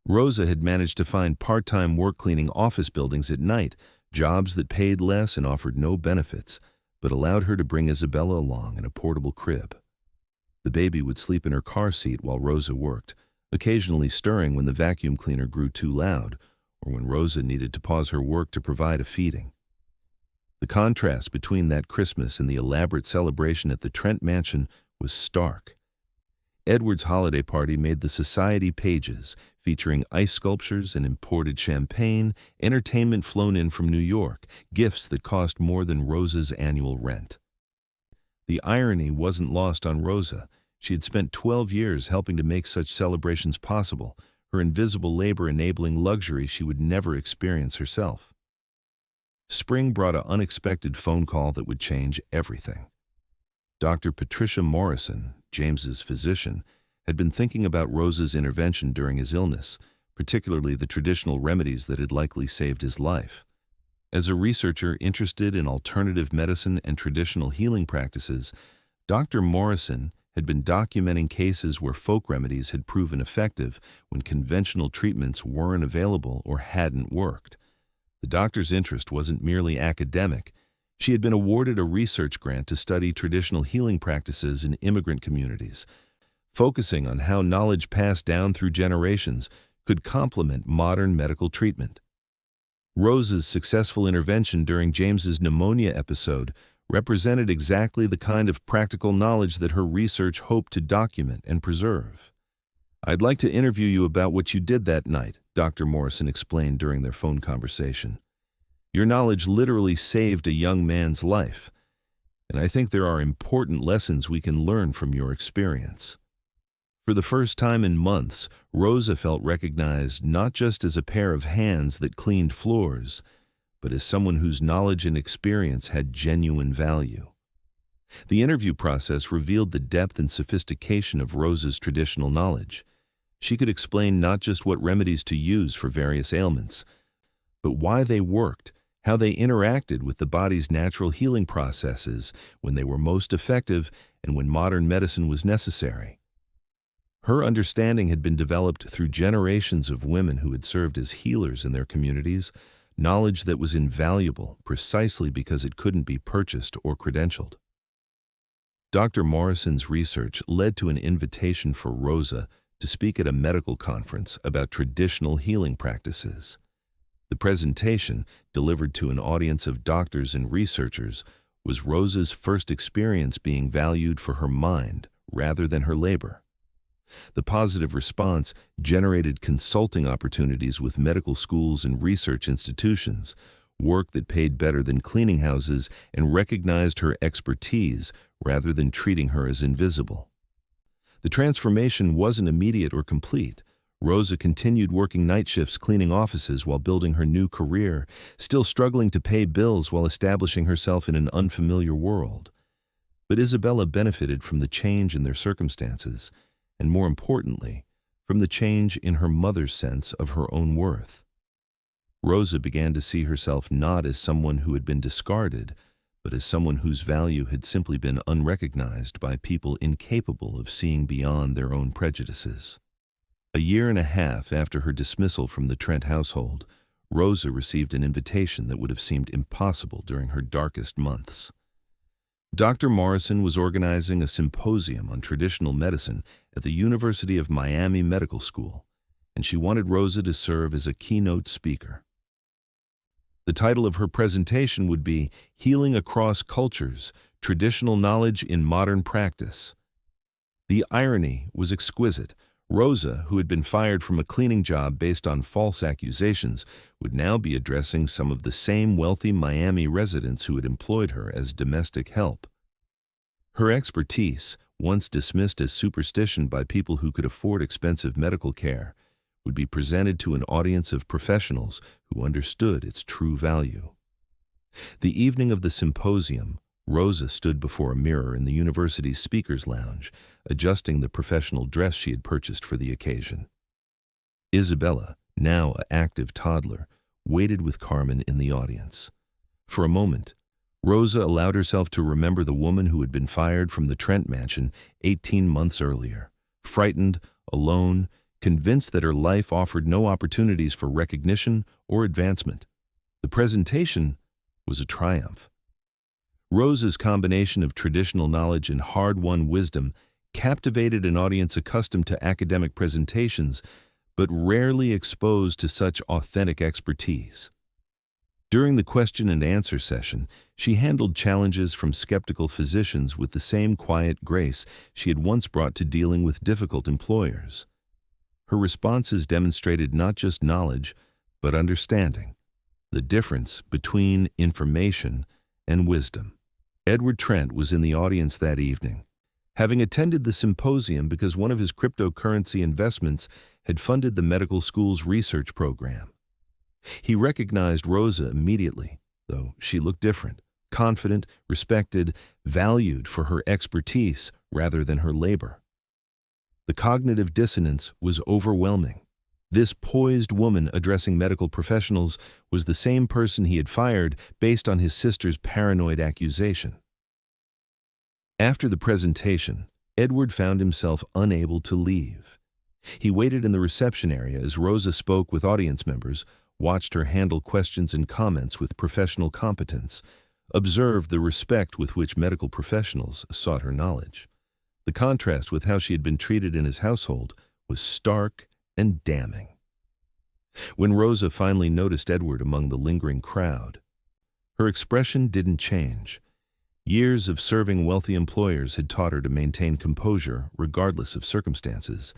Rosa had managed to find part-time work cleaning office buildings at night, jobs that paid less and offered no benefits, but allowed her to bring Isabella along in a portable crib. The baby would sleep in her car seat while Rosa worked, occasionally stirring when the vacuum cleaner grew too loud, or when Rosa needed to pause her work to provide a feeding. The contrast between that Christmas and the elaborate celebration at the Trent mansion was stark. Edward's holiday party made the society pages, featuring ice sculptures and imported champagne, entertainment flown in from New York, gifts that cost more than Rosa's annual rent. The irony wasn't lost on Rosa. She had spent 12 years helping to make such celebrations possible, her invisible labor enabling luxury she would never experience herself. Spring brought an unexpected phone call that would change everything. Dr. Patricia Morrison, James's physician, had been thinking about Rosa's intervention during his illness, particularly the traditional remedies that had likely saved his life. As a researcher interested in alternative medicine and traditional healing practices, Dr. Morrison had been documenting cases where folk remedies had proven effective when conventional treatments weren't available or hadn't worked. The doctor's interest wasn't merely academic. She had been awarded a research grant to study traditional healing practices in immigrant communities, focusing on how knowledge passed down through generations could complement modern medical treatment. Rosa's successful intervention during James's pneumonia episode represented exactly the kind of practical knowledge that her research hoped to document and preserve. "I'd like to interview you about what you did that night," Dr. Morrison explained during their phone conversation. "Your knowledge literally saved a young man's life, and I think there are important lessons we can learn from your experience." For the first time in months, Rosa felt recognized not just as a pair of hands that cleaned floors, but as someone whose knowledge and experience had genuine value. The interview process revealed the depth and sophistication of Rosa's traditional knowledge. She could explain not just what remedies to use for various ailments, but why they worked, how they interacted with the body's natural healing processes when they were most effective and when modern medicine was necessary. Her understanding had been developed through generations of women who had served as healers in their communities, knowledge that was invaluable precisely because it couldn't be purchased or credentialed. Dr. Morrison's research led to an invitation for Rosa to speak at a medical conference about traditional healing practices. The presentation, delivered to an audience of doctors and researchers, was Rosa's first experience being valued for her mind rather than her labor. The positive response generated consulting opportunities with medical schools and research institutions, work that paid better than cleaning houses and recognized her expertise rather than treating her as invisible. The transformation wasn't immediate or complete. Rosa continued working night shifts cleaning offices while building her new career, still struggling to pay bills while establishing herself in an unfamiliar world. But Isabella benefited from the change in their circumstances, and more importantly, from the change in her mother's sense of her own worth. Rosa began to see herself not as someone who had been discarded, but as someone whose value had simply been unrecognized by people incapable of seeing beyond their own prejudices. A year and a half after her dismissal from the Trent household, Rosa received an invitation that would have seemed impossible during her darkest months. Dr. Morrison was organizing a symposium on traditional medicine at the University of Miami Medical School, and she wanted Rosa to serve as a keynote speaker. The title of her presentation would be "Healing Across Cultures, Traditional Knowledge in Modern Practice." The irony was exquisite. Rosa, who had been fired from a cleaning job based on false accusations, would now be addressing some of the same wealthy Miami residents who had employed her as domestic help. Her expertise, once dismissed as superstition by people who could afford expensive medical care, would be presented to an audience of professionals who understood its true value. The evening of the symposium, Rosa stood before a mirror in the university's speaker's lounge, adjusting the professional dress she had purchased for the occasion. Isabella, now an active toddler, waited with Carmen in the audience. For a moment, Rosa allowed herself to remember the woman who had been fired from the Trent mansion 18 months earlier, frightened, alone, convinced that her life offered no opportunities for recognition or advancement. The presentation was a triumph. Rosa's combination of traditional knowledge and hard-won wisdom captivated an audience accustomed to academic presentations, but rarely exposed to such authentic expertise. During the question and answer session, she handled challenges from skeptical physicians with the same quiet grace she had once brought to dealing with difficult employers. Her responses demonstrated not just knowledge, but understanding, the difference between information and wisdom. Edward Trent was in the audience that evening, having attended the symposium because one of his cryptocurrency investments had funded the medical school's research program. He recognized Rosa immediately, though she looked different, confident, respected, valued for her expertise rather than her labor. The cognitive dissonance was overwhelming. This poised woman addressing medical professionals was the same person he had fired based on his sister's paranoid accusation. After the presentation, Edward found himself unable to leave. He waited in the reception area as Rosa spoke with audience members, watched her handle questions and comments with professional competence, observed the respect with which medical professionals sought her knowledge. The contrast with how she had been treated in his household was stark and damning. When Rosa finally noticed Edward among the lingering crowd, her expression didn't change. Years of serving wealthy employers had taught her to maintain composure regardless of circumstances,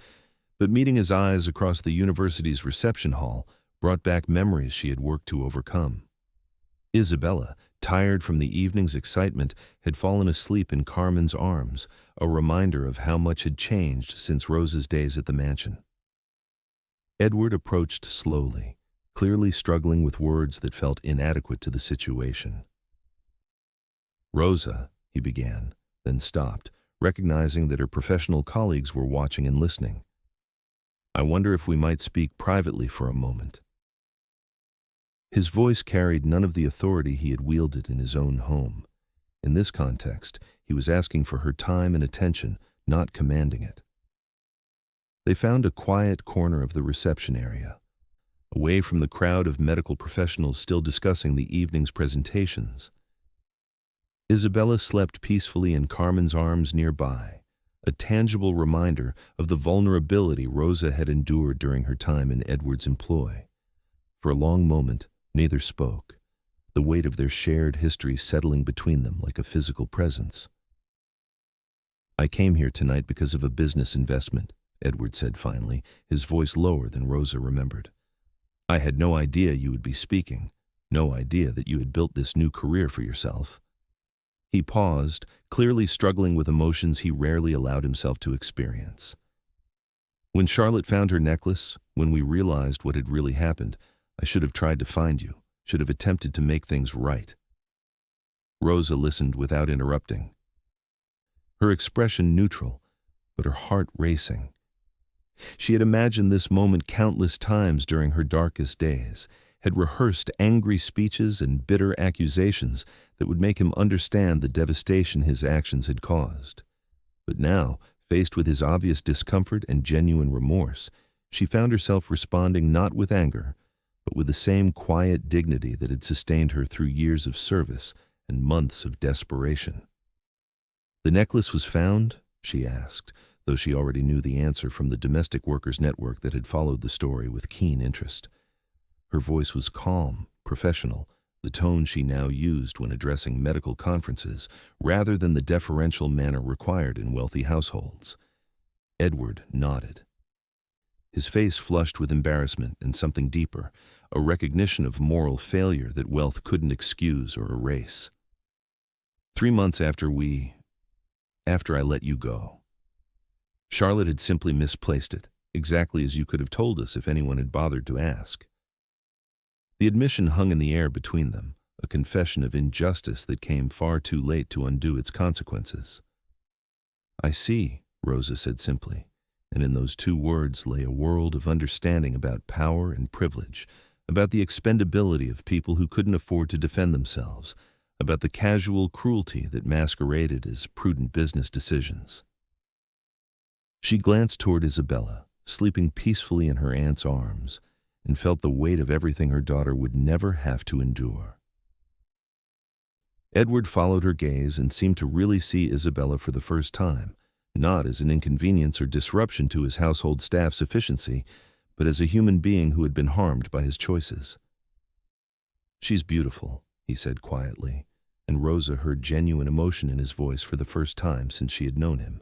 but meeting his eyes across the university's reception hall brought back memories she had worked to overcome. Isabella, tired from the evening's excitement, had fallen asleep in Carmen's arms, a reminder of how much had changed since Rosa's days at the mansion. Edward approached slowly, clearly struggling with words that felt inadequate to the situation. "Rosa," he began, then stopped, recognizing that her professional colleagues were watching and listening. "I wonder if we might speak privately for a moment." His voice carried none of the authority he had wielded in his own home. In this context, he was asking for her time and attention, not commanding it. They found a quiet corner of the reception area, away from the crowd of medical professionals still discussing the evening's presentations. Isabella slept peacefully in Carmen's arms nearby, a tangible reminder of the vulnerability Rosa had endured during her time in Edward's employ. For a long moment, neither spoke, the weight of their shared history settling between them like a physical presence. "I came here tonight because of a business investment," Edward said finally, his voice lower than Rosa remembered. "I had no idea you would be speaking, no idea that you had built this new career for yourself." He paused, clearly struggling with emotions he rarely allowed himself to experience. "When Charlotte found her necklace, when we realized what had really happened, I should have tried to find you, should have attempted to make things right." Rosa listened without interrupting, her expression neutral, but her heart racing. She had imagined this moment countless times during her darkest days, had rehearsed angry speeches and bitter accusations that would make him understand the devastation his actions had caused. But now, faced with his obvious discomfort and genuine remorse, she found herself responding not with anger, but with the same quiet dignity that had sustained her through years of service and months of desperation. "The necklace was found?" she asked, though she already knew the answer from the domestic workers network that had followed the story with keen interest. Her voice was calm, professional, the tone she now used when addressing medical conferences, rather than the deferential manner required in wealthy households. Edward nodded. His face flushed with embarrassment and something deeper, a recognition of moral failure that wealth couldn't excuse or erase. 3 months after I let you go. Charlotte had simply misplaced it, exactly as you could have told us if anyone had bothered to ask." The admission hung in the air between them, a confession of injustice that came far too late to undo its consequences. "I see," Rosa said simply, and in those 2 words lay a world of understanding about power and privilege, about the expendability of people who couldn't afford to defend themselves, about the casual cruelty that masqueraded as prudent business decisions. She glanced toward Isabella, sleeping peacefully in her aunt's arms, and felt the weight of everything her daughter would never have to endure. Edward followed her gaze and seemed to really see Isabella for the first time, not as an inconvenience or disruption to his household staff's efficiency, but as a human being who had been harmed by his choices. "She's beautiful," he said quietly, and Rosa heard genuine emotion in his voice for the first time since she had known him.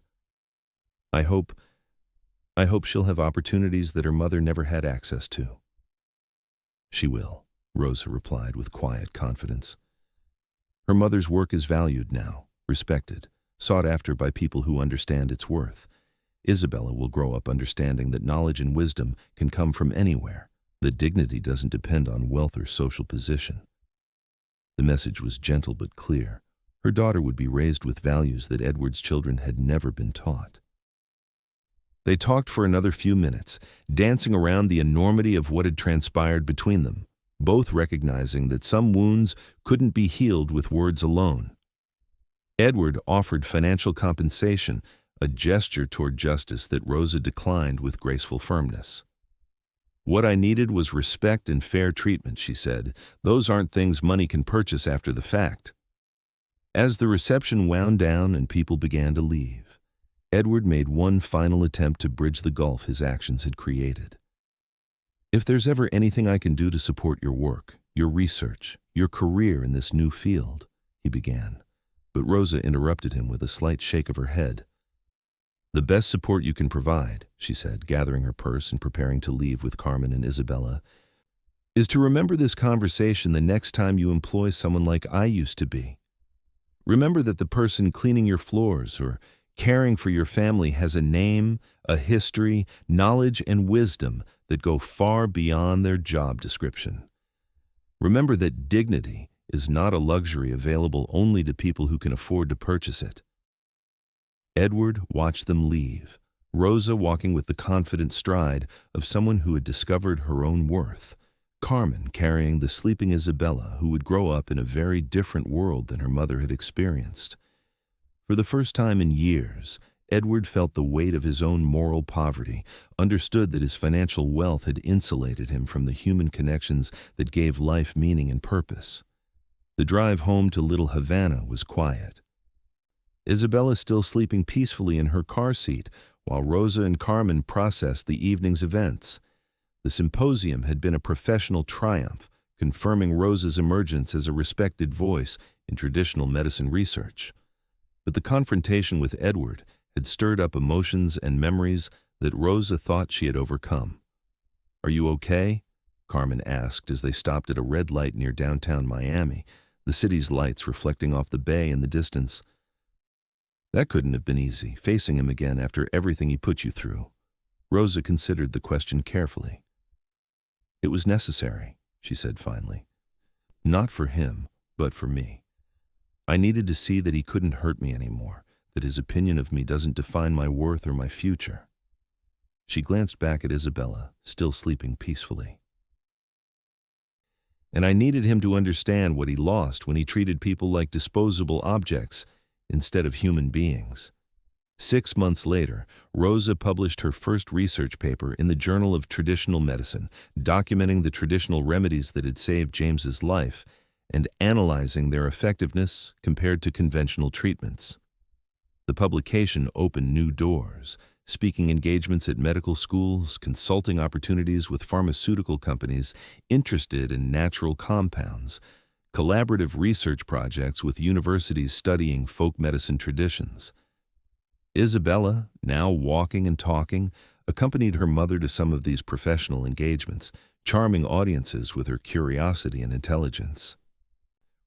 I hope she'll have opportunities that her mother never had access to." "She will," Rosa replied with quiet confidence. Her mother's work is valued now, respected, sought after by people who understand its worth. Isabella will grow up understanding that knowledge and wisdom can come from anywhere, that dignity doesn't depend on wealth or social position. The message was gentle but clear. Her daughter would be raised with values that Edward's children had never been taught. They talked for another few minutes, dancing around the enormity of what had transpired between them, both recognizing that some wounds couldn't be healed with words alone. Edward offered financial compensation, a gesture toward justice that Rosa declined with graceful firmness. "What I needed was respect and fair treatment," she said. "Those aren't things money can purchase after the fact." As the reception wound down and people began to leave, Edward made one final attempt to bridge the gulf his actions had created. "If there's ever anything I can do to support your work, your research, your career in this new field," he began. But Rosa interrupted him with a slight shake of her head. "The best support you can provide," she said, gathering her purse and preparing to leave with Carmen and Isabella, "is to remember this conversation the next time you employ someone like I used to be. Remember that the person cleaning your floors or caring for your family has a name, a history, knowledge, and wisdom that go far beyond their job description. Remember that dignity is not a luxury available only to people who can afford to purchase it." Edward watched them leave, Rosa walking with the confident stride of someone who had discovered her own worth, Carmen carrying the sleeping Isabella, who would grow up in a very different world than her mother had experienced. For the first time in years, Edward felt the weight of his own moral poverty, understood that his financial wealth had insulated him from the human connections that gave life meaning and purpose. The drive home to Little Havana was quiet. Isabella still sleeping peacefully in her car seat, while Rosa and Carmen processed the evening's events. The symposium had been a professional triumph, confirming Rosa's emergence as a respected voice in traditional medicine research. But the confrontation with Edward had stirred up emotions and memories that Rosa thought she had overcome. "Are you okay?" Carmen asked as they stopped at a red light near downtown Miami, the city's lights reflecting off the bay in the distance. "That couldn't have been easy, facing him again after everything he put you through." Rosa considered the question carefully. "It was necessary," she said finally. "Not for him, but for me. I needed to see that he couldn't hurt me anymore, that his opinion of me doesn't define my worth or my future." She glanced back at Isabella, still sleeping peacefully. "And I needed him to understand what he lost when he treated people like disposable objects instead of human beings." 6 months later, Rosa published her first research paper in the Journal of Traditional Medicine, documenting the traditional remedies that had saved James's life and analyzing their effectiveness compared to conventional treatments. The publication opened new doors, speaking engagements at medical schools, consulting opportunities with pharmaceutical companies interested in natural compounds, collaborative research projects with universities studying folk medicine traditions. Isabella, now walking and talking, accompanied her mother to some of these professional engagements, charming audiences with her curiosity and intelligence.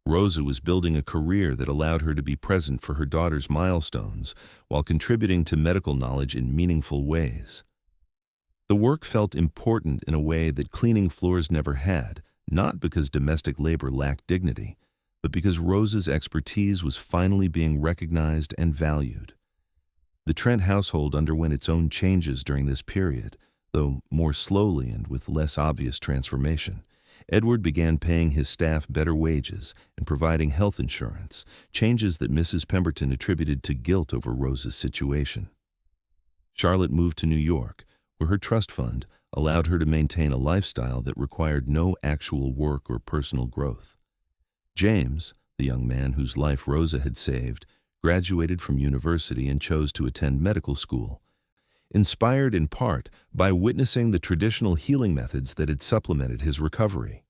Rosa was building a career that allowed her to be present for her daughter's milestones while contributing to medical knowledge in meaningful ways. The work felt important in a way that cleaning floors never had, not because domestic labor lacked dignity, but because Rosa's expertise was finally being recognized and valued. The Trent household underwent its own changes during this period, though more slowly and with less obvious transformation. Edward began paying his staff better wages and providing health insurance, changes that Mrs. Pemberton attributed to guilt over Rosa's situation. Charlotte moved to New York, where her trust fund allowed her to maintain a lifestyle that required no actual work or personal growth. James, the young man whose life Rosa had saved, graduated from university and chose to attend medical school, inspired in part by witnessing the traditional healing methods that had supplemented his recovery.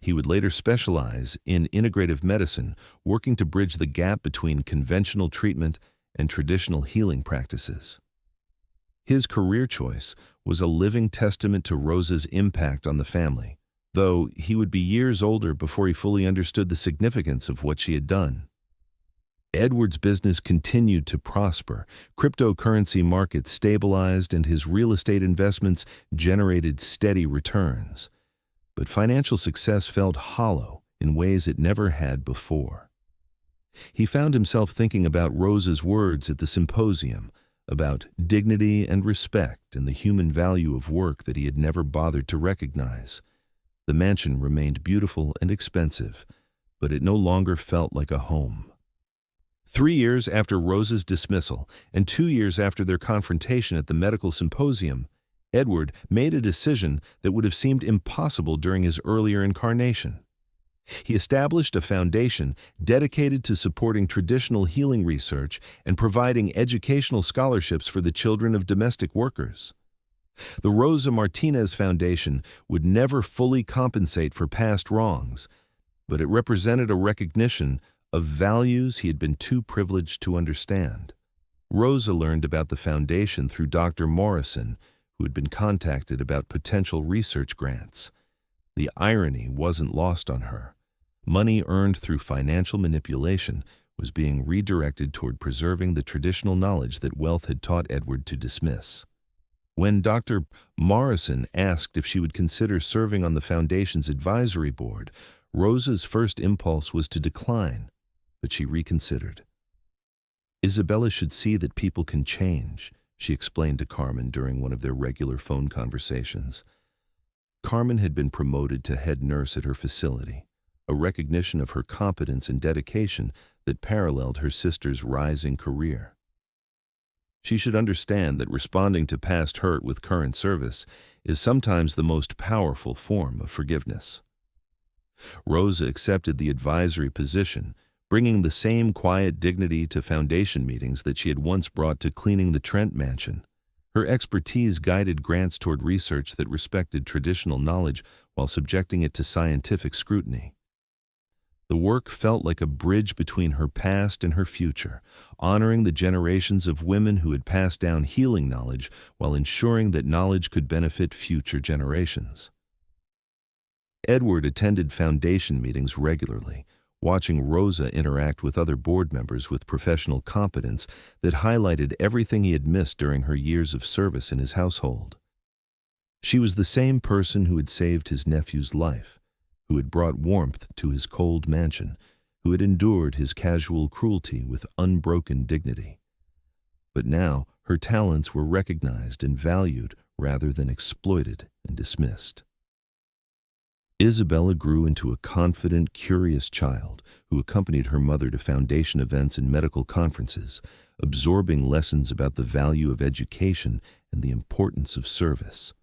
He would later specialize in integrative medicine, working to bridge the gap between conventional treatment and traditional healing practices. His career choice was a living testament to Rosa's impact on the family, though he would be years older before he fully understood the significance of what she had done. Edward's business continued to prosper, cryptocurrency markets stabilized, and his real estate investments generated steady returns. But financial success felt hollow in ways it never had before. He found himself thinking about Rosa's words at the symposium, about dignity and respect and the human value of work that he had never bothered to recognize. The mansion remained beautiful and expensive, but it no longer felt like a home. 3 years after Rosa's dismissal and 2 years after their confrontation at the medical symposium, Edward made a decision that would have seemed impossible during his earlier incarnation. He established a foundation dedicated to supporting traditional healing research and providing educational scholarships for the children of domestic workers. The Rosa Martinez Foundation would never fully compensate for past wrongs, but it represented a recognition of values he had been too privileged to understand. Rosa learned about the foundation through Dr. Morrison, who had been contacted about potential research grants. The irony wasn't lost on her. Money earned through financial manipulation was being redirected toward preserving the traditional knowledge that wealth had taught Edward to dismiss. When Dr. Morrison asked if she would consider serving on the foundation's advisory board, Rosa's first impulse was to decline, but she reconsidered. Isabella should see that people can change, she explained to Carmen during one of their regular phone conversations. Carmen had been promoted to head nurse at her facility, a recognition of her competence and dedication that paralleled her sister's rising career. She should understand that responding to past hurt with current service is sometimes the most powerful form of forgiveness. Rosa accepted the advisory position, bringing the same quiet dignity to foundation meetings that she had once brought to cleaning the Trent mansion. Her expertise guided grants toward research that respected traditional knowledge while subjecting it to scientific scrutiny. The work felt like a bridge between her past and her future, honoring the generations of women who had passed down healing knowledge while ensuring that knowledge could benefit future generations. Edward attended foundation meetings regularly, watching Rosa interact with other board members with professional competence that highlighted everything he had missed during her years of service in his household. She was the same person who had saved his nephew's life, who had brought warmth to his cold mansion, who had endured his casual cruelty with unbroken dignity. But now her talents were recognized and valued rather than exploited and dismissed. Isabella grew into a confident, curious child who accompanied her mother to foundation events and medical conferences, absorbing lessons about the value of education and the importance of service.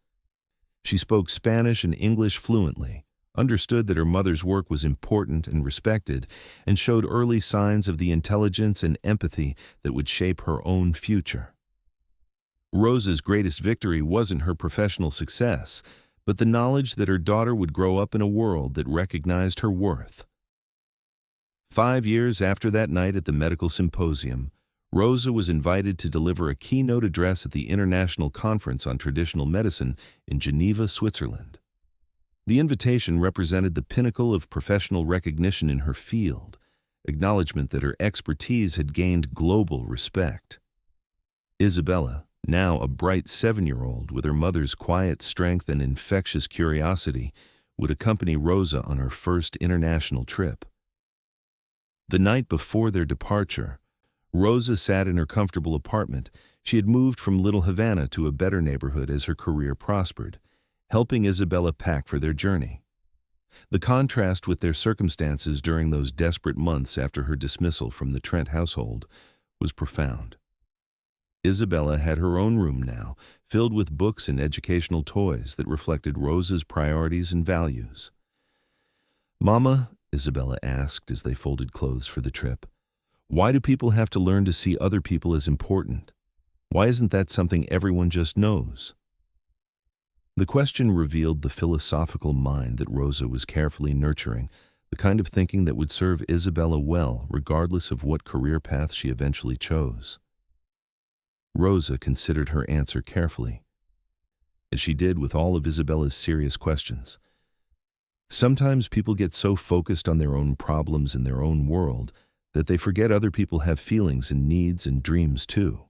She spoke Spanish and English fluently, understood that her mother's work was important and respected, and showed early signs of the intelligence and empathy that would shape her own future. Rosa's greatest victory wasn't her professional success, but the knowledge that her daughter would grow up in a world that recognized her worth. 5 years after that night at the medical symposium, Rosa was invited to deliver a keynote address at the International Conference on Traditional Medicine in Geneva, Switzerland. The invitation represented the pinnacle of professional recognition in her field, acknowledgement that her expertise had gained global respect. Isabella, now a bright 7-year-old with her mother's quiet strength and infectious curiosity, would accompany Rosa on her first international trip. The night before their departure, Rosa sat in her comfortable apartment. She had moved from Little Havana to a better neighborhood as her career prospered, helping Isabella pack for their journey. The contrast with their circumstances during those desperate months after her dismissal from the Trent household was profound. Isabella had her own room now, filled with books and educational toys that reflected Rosa's priorities and values. "Mama," Isabella asked as they folded clothes for the trip, "why do people have to learn to see other people as important? Why isn't that something everyone just knows?" The question revealed the philosophical mind that Rosa was carefully nurturing, the kind of thinking that would serve Isabella well regardless of what career path she eventually chose. Rosa considered her answer carefully, as she did with all of Isabella's serious questions. Sometimes people get so focused on their own problems in their own world that they forget other people have feelings and needs and dreams too.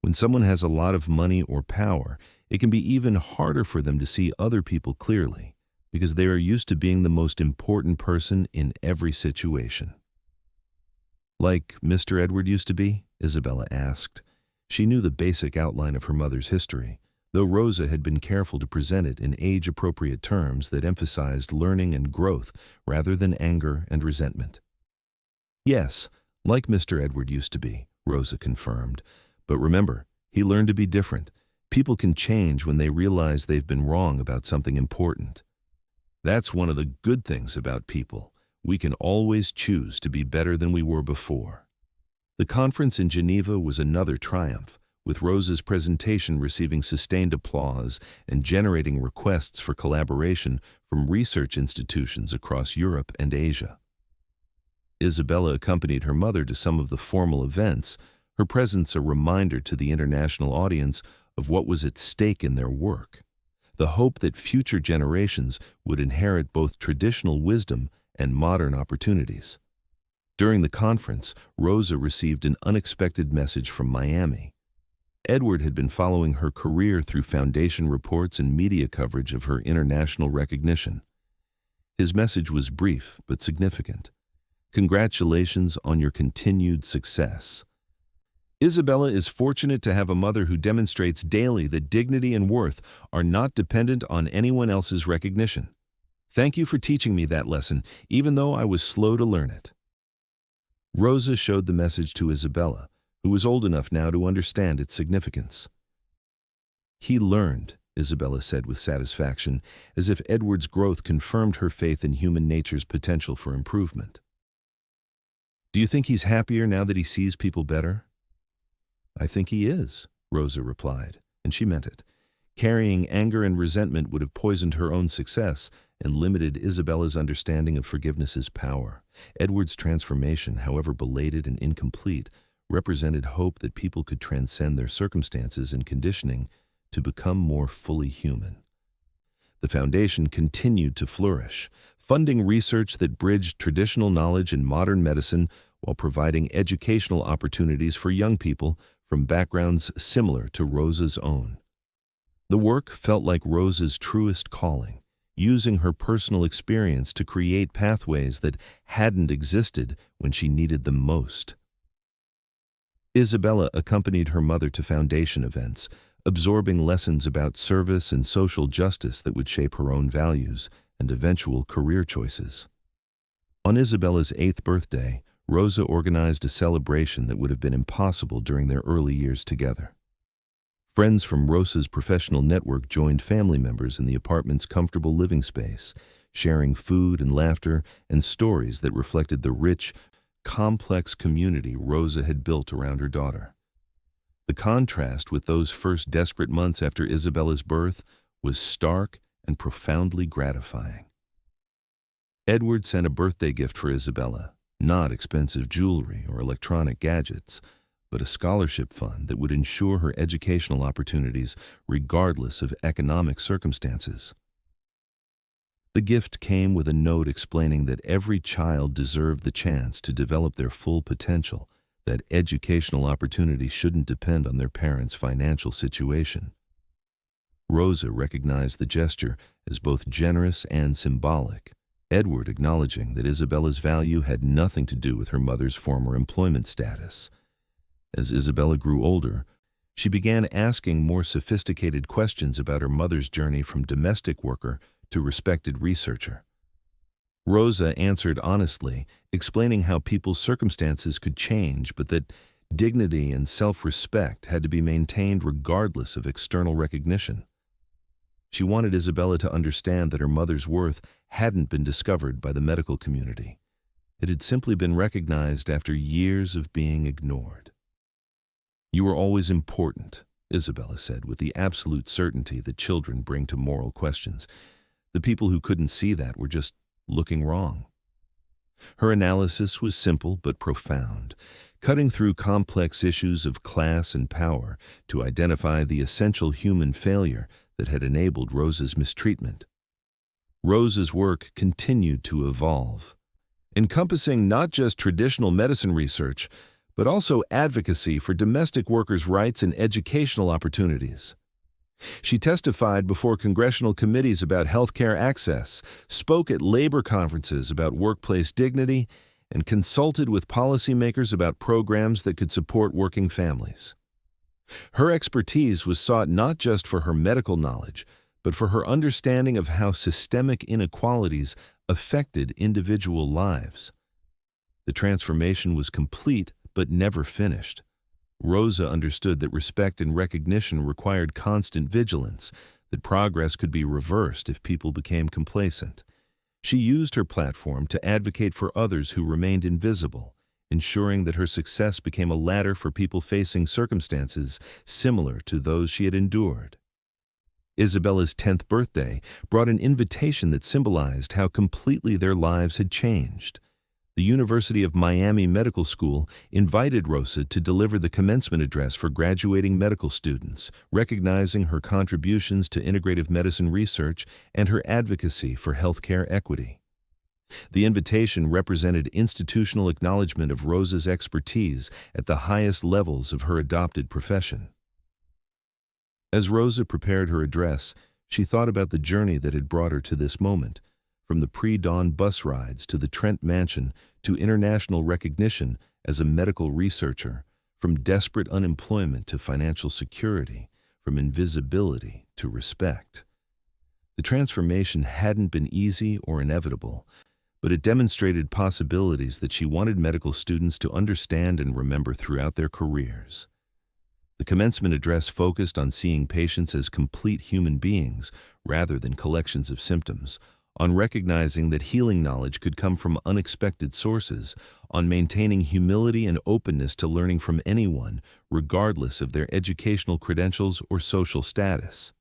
When someone has a lot of money or power, it can be even harder for them to see other people clearly because they are used to being the most important person in every situation. Like Mr. Edward used to be? Isabella asked. She knew the basic outline of her mother's history, though Rosa had been careful to present it in age-appropriate terms that emphasized learning and growth rather than anger and resentment. Yes, like Mr. Edward used to be, Rosa confirmed. But remember, he learned to be different. People can change when they realize they've been wrong about something important. That's one of the good things about people. We can always choose to be better than we were before. The conference in Geneva was another triumph, with Rosa's presentation receiving sustained applause and generating requests for collaboration from research institutions across Europe and Asia. Isabella accompanied her mother to some of the formal events, her presence a reminder to the international audience of what was at stake in their work, the hope that future generations would inherit both traditional wisdom and modern opportunities. During the conference, Rosa received an unexpected message from Miami. Edward had been following her career through foundation reports and media coverage of her international recognition. His message was brief but significant. Congratulations on your continued success. Isabella is fortunate to have a mother who demonstrates daily that dignity and worth are not dependent on anyone else's recognition. Thank you for teaching me that lesson, even though I was slow to learn it. Rosa showed the message to Isabella, who was old enough now to understand its significance. He learned, Isabella said with satisfaction, as if Edward's growth confirmed her faith in human nature's potential for improvement. Do you think he's happier now that he sees people better? I think he is, Rosa replied, and she meant it. Carrying anger and resentment would have poisoned her own success and limited Isabella's understanding of forgiveness's power. Edward's transformation, however belated and incomplete, represented hope that people could transcend their circumstances and conditioning to become more fully human. The foundation continued to flourish, funding research that bridged traditional knowledge and modern medicine while providing educational opportunities for young people from backgrounds similar to Rosa's own. The work felt like Rosa's truest calling, using her personal experience to create pathways that hadn't existed when she needed them most. Isabella accompanied her mother to foundation events, absorbing lessons about service and social justice that would shape her own values and eventual career choices. On Isabella's 8th birthday, Rosa organized a celebration that would have been impossible during their early years together. Friends from Rosa's professional network joined family members in the apartment's comfortable living space, sharing food and laughter and stories that reflected the rich, complex community Rosa had built around her daughter. The contrast with those first desperate months after Isabella's birth was stark and profoundly gratifying. Edward sent a birthday gift for Isabella, not expensive jewelry or electronic gadgets, but a scholarship fund that would ensure her educational opportunities regardless of economic circumstances. The gift came with a note explaining that every child deserved the chance to develop their full potential, that educational opportunity shouldn't depend on their parents' financial situation. Rosa recognized the gesture as both generous and symbolic, Edward acknowledging that Isabella's value had nothing to do with her mother's former employment status. As Isabella grew older, she began asking more sophisticated questions about her mother's journey from domestic worker to respected researcher. Rosa answered honestly, explaining how people's circumstances could change, but that dignity and self-respect had to be maintained regardless of external recognition. She wanted Isabella to understand that her mother's worth hadn't been discovered by the medical community. It had simply been recognized after years of being ignored. You were always important, Isabella said, with the absolute certainty that children bring to moral questions. The people who couldn't see that were just looking wrong. Her analysis was simple but profound, cutting through complex issues of class and power to identify the essential human failure that had enabled Rosa's mistreatment. Rosa's work continued to evolve, encompassing not just traditional medicine research, but also advocacy for domestic workers' rights and educational opportunities. She testified before congressional committees about healthcare access, spoke at labor conferences about workplace dignity, and consulted with policymakers about programs that could support working families. Her expertise was sought not just for her medical knowledge, but for her understanding of how systemic inequalities affected individual lives. The transformation was complete but never finished. Rosa understood that respect and recognition required constant vigilance, that progress could be reversed if people became complacent. She used her platform to advocate for others who remained invisible, ensuring that her success became a ladder for people facing circumstances similar to those she had endured. Isabella's 10th birthday brought an invitation that symbolized how completely their lives had changed. The University of Miami Medical School invited Rosa to deliver the commencement address for graduating medical students, recognizing her contributions to integrative medicine research and her advocacy for healthcare equity. The invitation represented institutional acknowledgement of Rosa's expertise at the highest levels of her adopted profession. As Rosa prepared her address, she thought about the journey that had brought her to this moment. From the pre-dawn bus rides to the Trent Mansion to international recognition as a medical researcher, from desperate unemployment to financial security, from invisibility to respect. The transformation hadn't been easy or inevitable, but it demonstrated possibilities that she wanted medical students to understand and remember throughout their careers. The commencement address focused on seeing patients as complete human beings rather than collections of symptoms, on recognizing that healing knowledge could come from unexpected sources, on maintaining humility and openness to learning from anyone, regardless of their educational credentials or social status.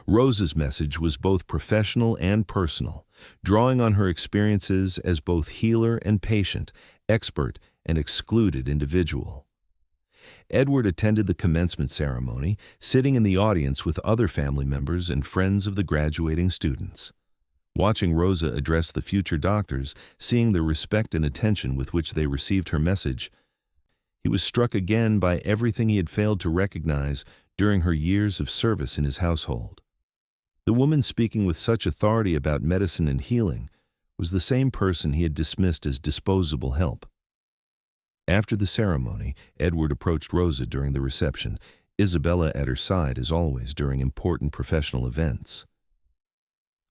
Rosa's message was both professional and personal, drawing on her experiences as both healer and patient, expert and excluded individual. Edward attended the commencement ceremony, sitting in the audience with other family members and friends of the graduating students. Watching Rosa address the future doctors, seeing the respect and attention with which they received her message, he was struck again by everything he had failed to recognize during her years of service in his household. The woman speaking with such authority about medicine and healing was the same person he had dismissed as disposable help. After the ceremony, Edward approached Rosa during the reception, Isabella at her side as always during important professional events.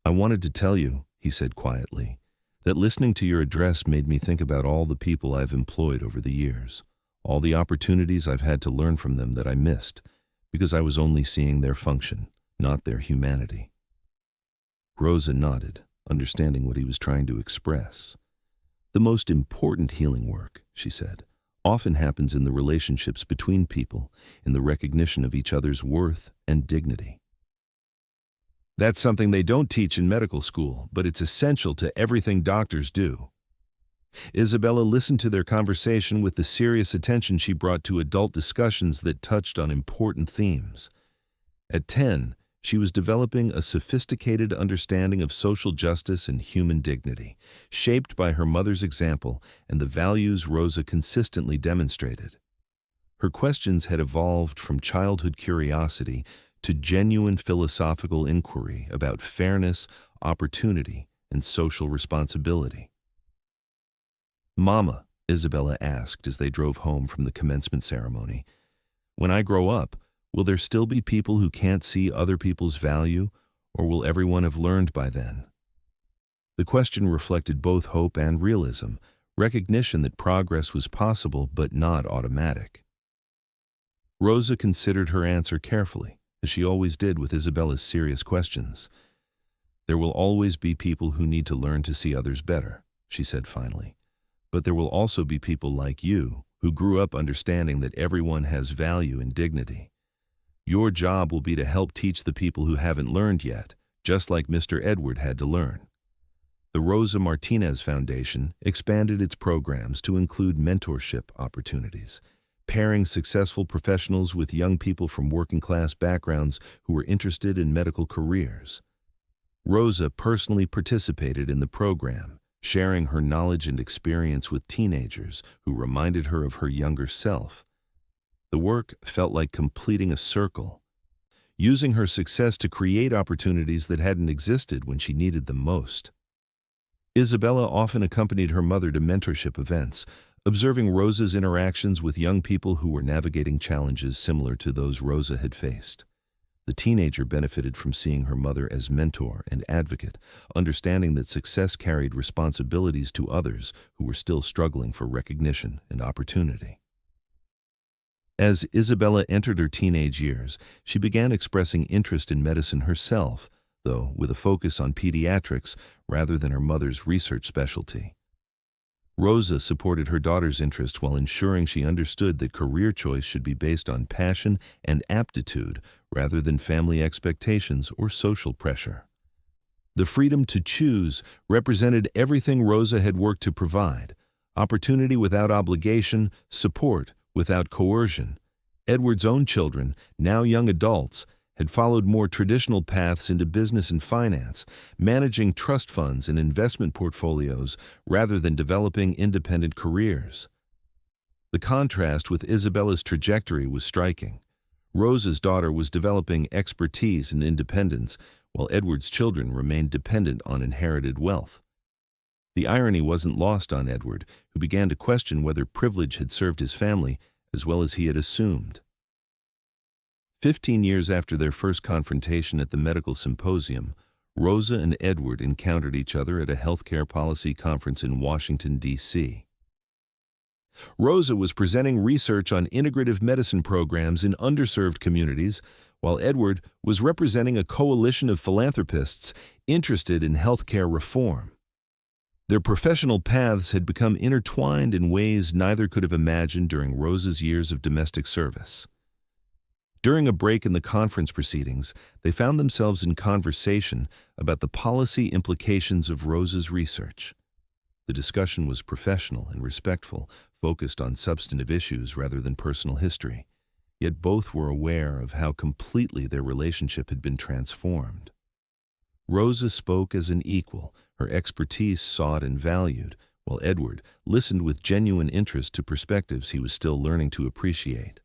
"I wanted to tell you," he said quietly, "that listening to your address made me think about all the people I've employed over the years, all the opportunities I've had to learn from them that I missed, because I was only seeing their function, not their humanity." Rosa nodded, understanding what he was trying to express. "The most important healing work," she said, "often happens in the relationships between people, in the recognition of each other's worth and dignity. That's something they don't teach in medical school, but it's essential to everything doctors do." Isabella listened to their conversation with the serious attention she brought to adult discussions that touched on important themes. At 10, she was developing a sophisticated understanding of social justice and human dignity, shaped by her mother's example and the values Rosa consistently demonstrated. Her questions had evolved from childhood curiosity to genuine philosophical inquiry about fairness, opportunity, and social responsibility. "Mama," Isabella asked as they drove home from the commencement ceremony, "when I grow up, will there still be people who can't see other people's value, or will everyone have learned by then?" The question reflected both hope and realism, recognition that progress was possible but not automatic. Rosa considered her answer carefully, as she always did with Isabella's serious questions. "There will always be people who need to learn to see others better," she said finally. "But there will also be people like you, who grew up understanding that everyone has value and dignity. Your job will be to help teach the people who haven't learned yet, just like Mr. Edward had to learn." The Rosa Martinez Foundation expanded its programs to include mentorship opportunities, pairing successful professionals with young people from working-class backgrounds who were interested in medical careers. Rosa personally participated in the program, sharing her knowledge and experience with teenagers who reminded her of her younger self. The work felt like completing a circle, using her success to create opportunities that hadn't existed when she needed them most. Isabella often accompanied her mother to mentorship events, observing Rosa's interactions with young people who were navigating challenges similar to those Rosa had faced. The teenager benefited from seeing her mother as mentor and advocate, understanding that success carried responsibilities to others who were still struggling for recognition and opportunity. As Isabella entered her teenage years, she began expressing interest in medicine herself, though with a focus on pediatrics rather than her mother's research specialty. Rosa supported her daughter's interest while ensuring she understood that career choice should be based on passion and aptitude rather than family expectations or social pressure. The freedom to choose represented everything Rosa had worked to provide: opportunity without obligation, support without coercion. Edward's own children, now young adults, had followed more traditional paths into business and finance, managing trust funds and investment portfolios rather than developing independent careers. The contrast with Isabella's trajectory was striking. Rosa's daughter was developing expertise and independence, while Edward's children remained dependent on inherited wealth. The irony wasn't lost on Edward, who began to question whether privilege had served his family as well as he had assumed. 15 years after their first confrontation at the medical symposium, Rosa and Edward encountered each other at a healthcare policy conference in Washington, D.C. Rosa was presenting research on integrative medicine programs in underserved communities, while Edward was representing a coalition of philanthropists interested in healthcare reform. Their professional paths had become intertwined in ways neither could have imagined during Rosa's years of domestic service. During a break in the conference proceedings, they found themselves in conversation about the policy implications of Rosa's research. The discussion was professional and respectful, focused on substantive issues rather than personal history, yet both were aware of how completely their relationship had been transformed. Rosa spoke as an equal, her expertise sought and valued, while Edward listened with genuine interest to perspectives he was still learning to appreciate.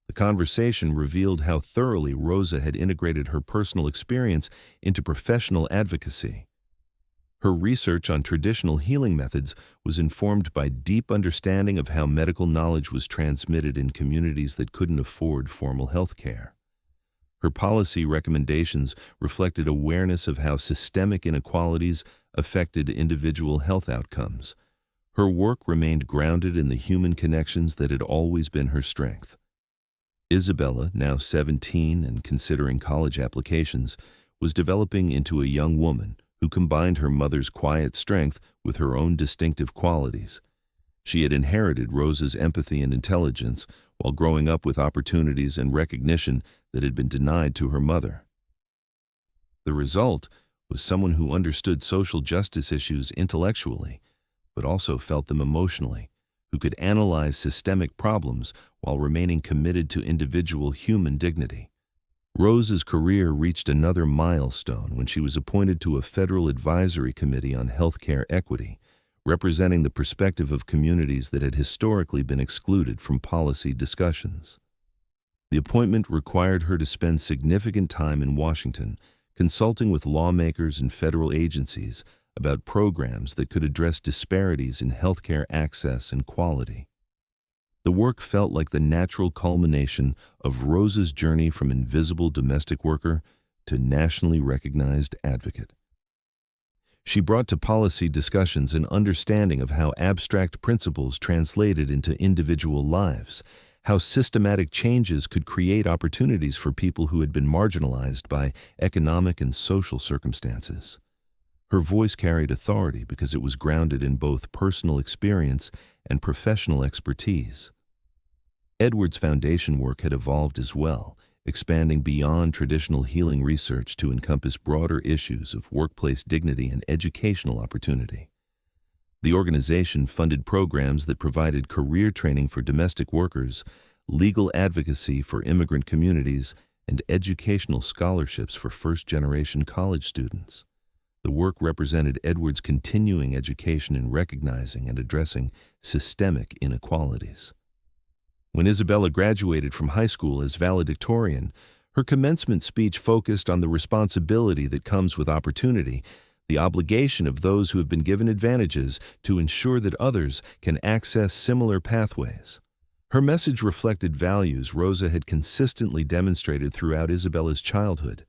The conversation revealed how thoroughly Rosa had integrated her personal experience into professional advocacy. Her research on traditional healing methods was informed by deep understanding of how medical knowledge was transmitted in communities that couldn't afford formal health care. Her policy recommendations reflected awareness of how systemic inequalities affected individual health outcomes. Her work remained grounded in the human connections that had always been her strength. Isabella, now 17 and considering college applications, was developing into a young woman who combined her mother's quiet strength with her own distinctive qualities. She had inherited Rosa's empathy and intelligence while growing up with opportunities and recognition that had been denied to her mother. The result was someone who understood social justice issues intellectually, but also felt them emotionally, who could analyze systemic problems while remaining committed to individual human dignity. Rosa's career reached another milestone when she was appointed to a federal advisory committee on healthcare equity, representing the perspective of communities that had historically been excluded from policy discussions. The appointment required her to spend significant time in Washington, consulting with lawmakers and federal agencies about programs that could address disparities in healthcare access and quality. The work felt like the natural culmination of Rosa's journey from invisible domestic worker to nationally recognized advocate. She brought to policy discussions an understanding of how abstract principles translated into individual lives, how systematic changes could create opportunities for people who had been marginalized by economic and social circumstances. Her voice carried authority because it was grounded in both personal experience and professional expertise. Edward's foundation work had evolved as well, expanding beyond traditional healing research to encompass broader issues of workplace dignity and educational opportunity. The organization funded programs that provided career training for domestic workers, legal advocacy for immigrant communities, and educational scholarships for first-generation college students. The work represented Edward's continuing education in recognizing and addressing systemic inequalities. When Isabella graduated from high school as valedictorian, her commencement speech focused on the responsibility that comes with opportunity, the obligation of those who have been given advantages to ensure that others can access similar pathways. Her message reflected values Rosa had consistently demonstrated throughout Isabella's childhood,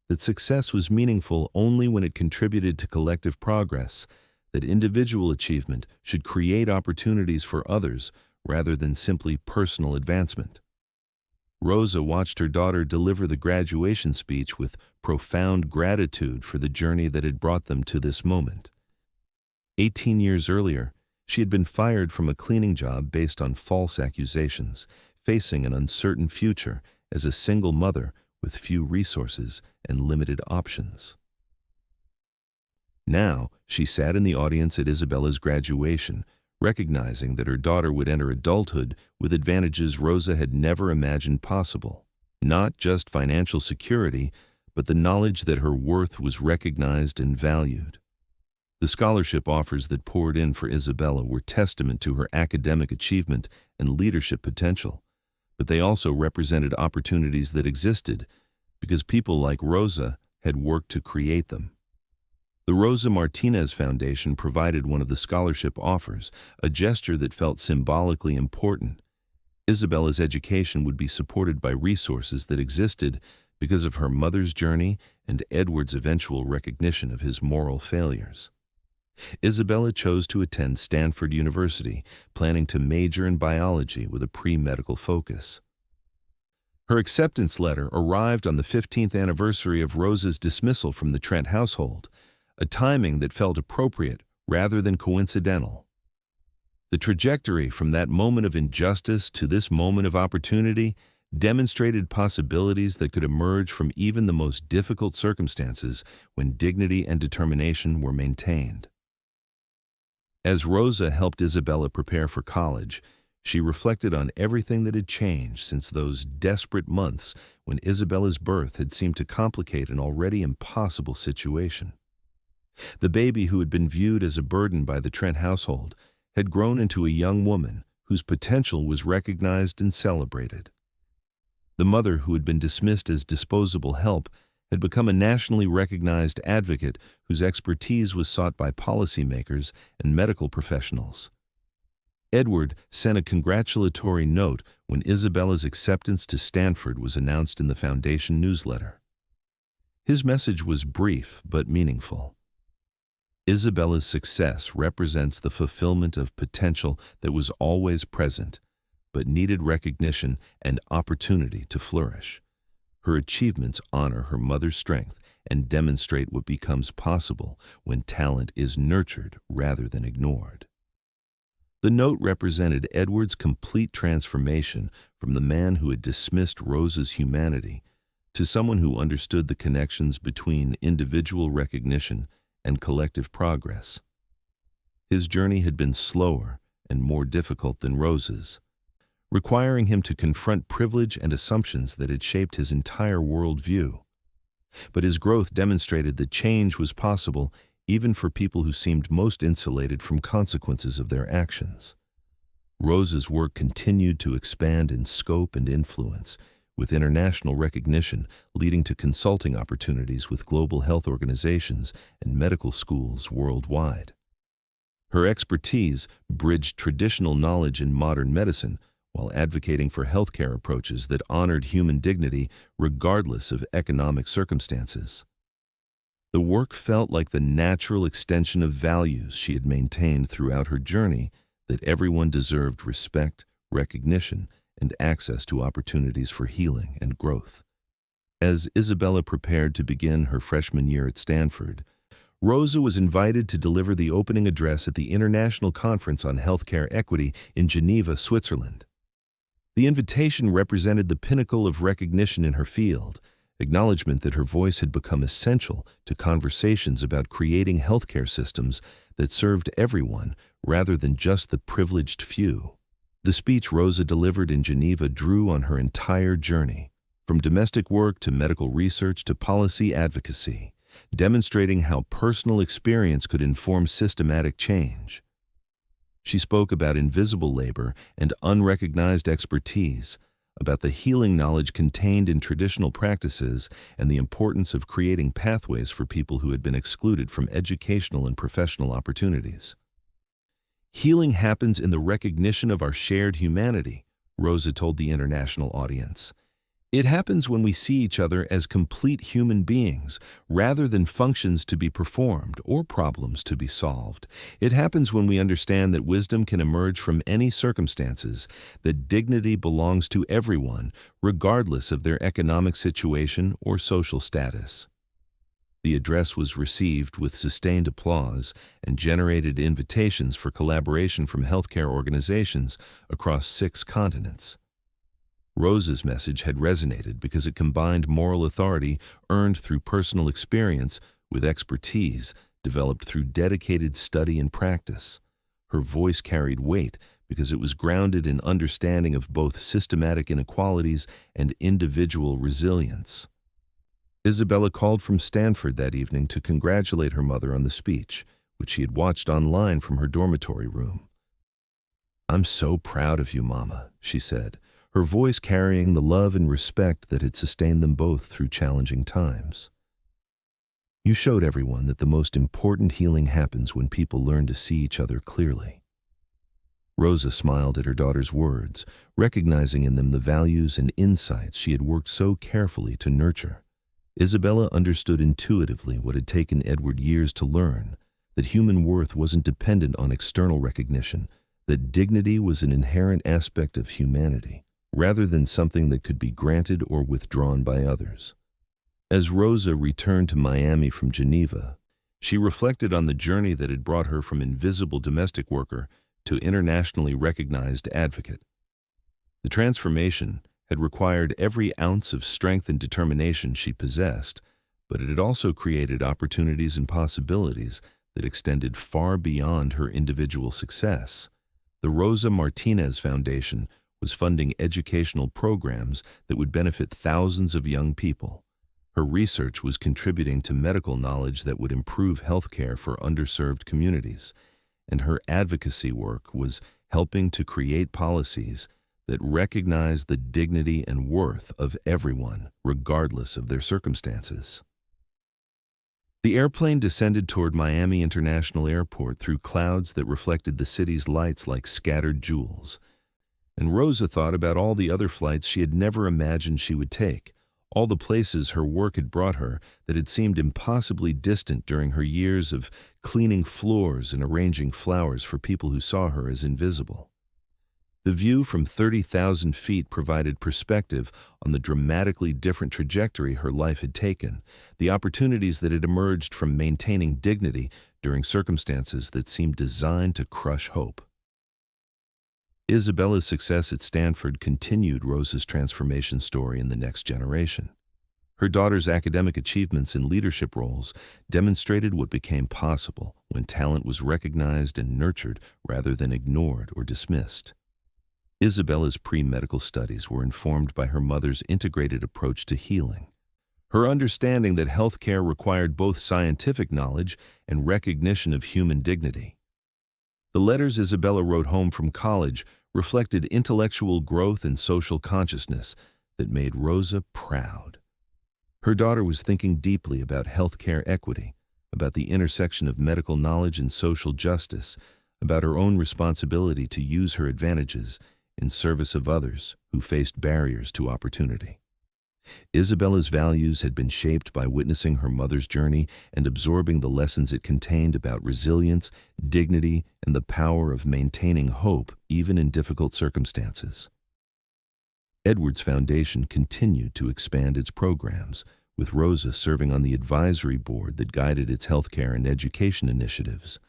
that success was meaningful only when it contributed to collective progress, that individual achievement should create opportunities for others rather than simply personal advancement. Rosa watched her daughter deliver the graduation speech with profound gratitude for the journey that had brought them to this moment. 18 years earlier, she had been fired from a cleaning job based on false accusations, facing an uncertain future as a single mother with few resources and limited options. Now, she sat in the audience at Isabella's graduation, recognizing that her daughter would enter adulthood with advantages Rosa had never imagined possible. Not just financial security, but the knowledge that her worth was recognized and valued. The scholarship offers that poured in for Isabella were testament to her academic achievement and leadership potential, but they also represented opportunities that existed because people like Rosa had worked to create them. The Rosa Martinez Foundation provided one of the scholarship offers, a gesture that felt symbolically important. Isabella's education would be supported by resources that existed because of her mother's journey and Edward's eventual recognition of his moral failures. Isabella chose to attend Stanford University, planning to major in biology with a pre-medical focus. Her acceptance letter arrived on the 15th anniversary of Rosa's dismissal from the Trent household, a timing that felt appropriate rather than coincidental. The trajectory from that moment of injustice to this moment of opportunity demonstrated possibilities that could emerge from even the most difficult circumstances when dignity and determination were maintained. As Rosa helped Isabella prepare for college, she reflected on everything that had changed since those desperate months when Isabella's birth had seemed to complicate an already impossible situation. The baby who had been viewed as a burden by the Trent household had grown into a young woman whose potential was recognized and celebrated. The mother who had been dismissed as disposable help had become a nationally recognized advocate whose expertise was sought by policymakers and medical professionals. Edward sent a congratulatory note when Isabella's acceptance to Stanford was announced in the foundation newsletter. His message was brief but meaningful. Isabella's success represents the fulfillment of potential that was always present, but needed recognition and opportunity to flourish. Her achievements honor her mother's strength and demonstrate what becomes possible when talent is nurtured rather than ignored. The note represented Edward's complete transformation from the man who had dismissed Rosa's humanity to someone who understood the connections between individual recognition and collective progress. His journey had been slower and more difficult than Rosa's, requiring him to confront privilege and assumptions that had shaped his entire worldview. But his growth demonstrated that change was possible even for people who seemed most insulated from consequences of their actions. Rosa's work continued to expand in scope and influence, with international recognition leading to consulting opportunities with global health organizations and medical schools worldwide. Her expertise bridged traditional knowledge in modern medicine while advocating for healthcare approaches that honored human dignity regardless of economic circumstances. The work felt like the natural extension of values she had maintained throughout her journey, that everyone deserved respect, recognition, and access to opportunities for healing and growth. As Isabella prepared to begin her freshman year at Stanford, Rosa was invited to deliver the opening address at the International Conference on Healthcare Equity in Geneva, Switzerland. The invitation represented the pinnacle of recognition in her field, acknowledgement that her voice had become essential to conversations about creating healthcare systems that served everyone rather than just the privileged few. The speech Rosa delivered in Geneva drew on her entire journey. from domestic work to medical research to policy advocacy, demonstrating how personal experience could inform systematic change. She spoke about invisible labor and unrecognized expertise, about the healing knowledge contained in traditional practices and the importance of creating pathways for people who had been excluded from educational and professional opportunities. Healing happens in the recognition of our shared humanity, Rosa told the international audience. It happens when we see each other as complete human beings, rather than functions to be performed or problems to be solved. It happens when we understand that wisdom can emerge from any circumstances, that dignity belongs to everyone, regardless of their economic situation or social status. The address was received with sustained applause and generated invitations for collaboration from healthcare organizations across 6 continents. Rosa's message had resonated because it combined moral authority earned through personal experience with expertise developed through dedicated study and practice. Her voice carried weight because it was grounded in understanding of both systematic inequalities and individual resilience. Isabella called from Stanford that evening to congratulate her mother on the speech, which she had watched online from her dormitory room. "I'm so proud of you, Mama," she said, her voice carrying the love and respect that had sustained them both through challenging times. "You showed everyone that the most important healing happens when people learn to see each other clearly." Rosa smiled at her daughter's words, recognizing in them the values and insights she had worked so carefully to nurture. Isabella understood intuitively what had taken Edward years to learn, that human worth wasn't dependent on external recognition, that dignity was an inherent aspect of humanity, rather than something that could be granted or withdrawn by others. As Rosa returned to Miami from Geneva, she reflected on the journey that had brought her from invisible domestic worker to internationally recognized advocate. The transformation had required every ounce of strength and determination she possessed, but it had also created opportunities and possibilities that extended far beyond her individual success. The Rosa Martinez Foundation was funding educational programs that would benefit thousands of young people. Her research was contributing to medical knowledge that would improve healthcare for underserved communities, and her advocacy work was helping to create policies that recognize the dignity and worth of everyone, regardless of their circumstances. The airplane descended toward Miami International Airport through clouds that reflected the city's lights like scattered jewels. And Rosa thought about all the other flights she had never imagined she would take, all the places her work had brought her that had seemed impossibly distant during her years of cleaning floors and arranging flowers for people who saw her as invisible. The view from 30,000 feet provided perspective on the dramatically different trajectory her life had taken, the opportunities that had emerged from maintaining dignity during circumstances that seemed designed to crush hope. Isabella's success at Stanford continued Rosa's transformation story in the next generation. Her daughter's academic achievements in leadership roles demonstrated what became possible when talent was recognized and nurtured rather than ignored or dismissed. Isabella's pre-medical studies were informed by her mother's integrated approach to healing. Her understanding that healthcare required both scientific knowledge and recognition of human dignity. The letters Isabella wrote home from college reflected intellectual growth and social consciousness that made Rosa proud. Her daughter was thinking deeply about healthcare equity, about the intersection of medical knowledge and social justice, about her own responsibility to use her advantages in service of others who faced barriers to opportunity. Isabella's values had been shaped by witnessing her mother's journey and absorbing the lessons it contained about resilience, dignity, and the power of maintaining hope even in difficult circumstances. Edwards Foundation continued to expand its programs, with Rosa serving on the advisory board that guided its healthcare and education initiatives.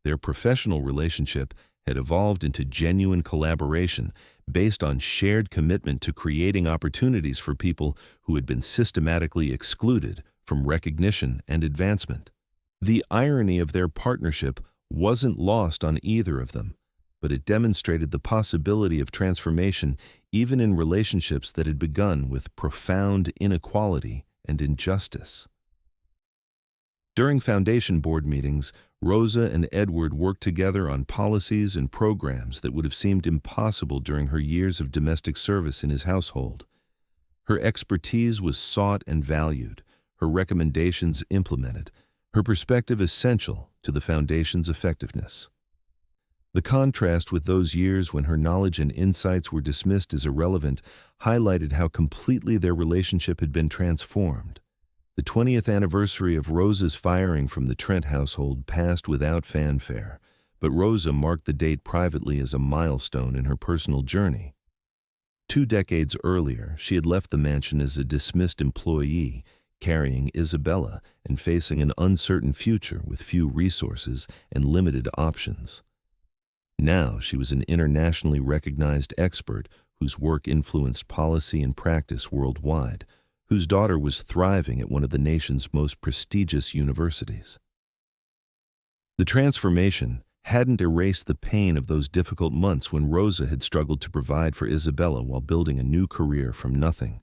Their professional relationship had evolved into genuine collaboration based on shared commitment to creating opportunities for people who had been systematically excluded from recognition and advancement. The irony of their partnership wasn't lost on either of them. but it demonstrated the possibility of transformation even in relationships that had begun with profound inequality and injustice. During Foundation Board meetings, Rosa and Edward worked together on policies and programs that would have seemed impossible during her years of domestic service in his household. Her expertise was sought and valued, her recommendations implemented, her perspective essential to the Foundation's effectiveness. The contrast with those years when her knowledge and insights were dismissed as irrelevant highlighted how completely their relationship had been transformed. The 20th anniversary of Rosa's firing from the Trent household passed without fanfare, but Rosa marked the date privately as a milestone in her personal journey. 2 decades earlier, she had left the mansion as a dismissed employee, carrying Isabella and facing an uncertain future with few resources and limited options. Now she was an internationally recognized expert whose work influenced policy and practice worldwide, whose daughter was thriving at one of the nation's most prestigious universities. The transformation hadn't erased the pain of those difficult months when Rosa had struggled to provide for Isabella while building a new career from nothing.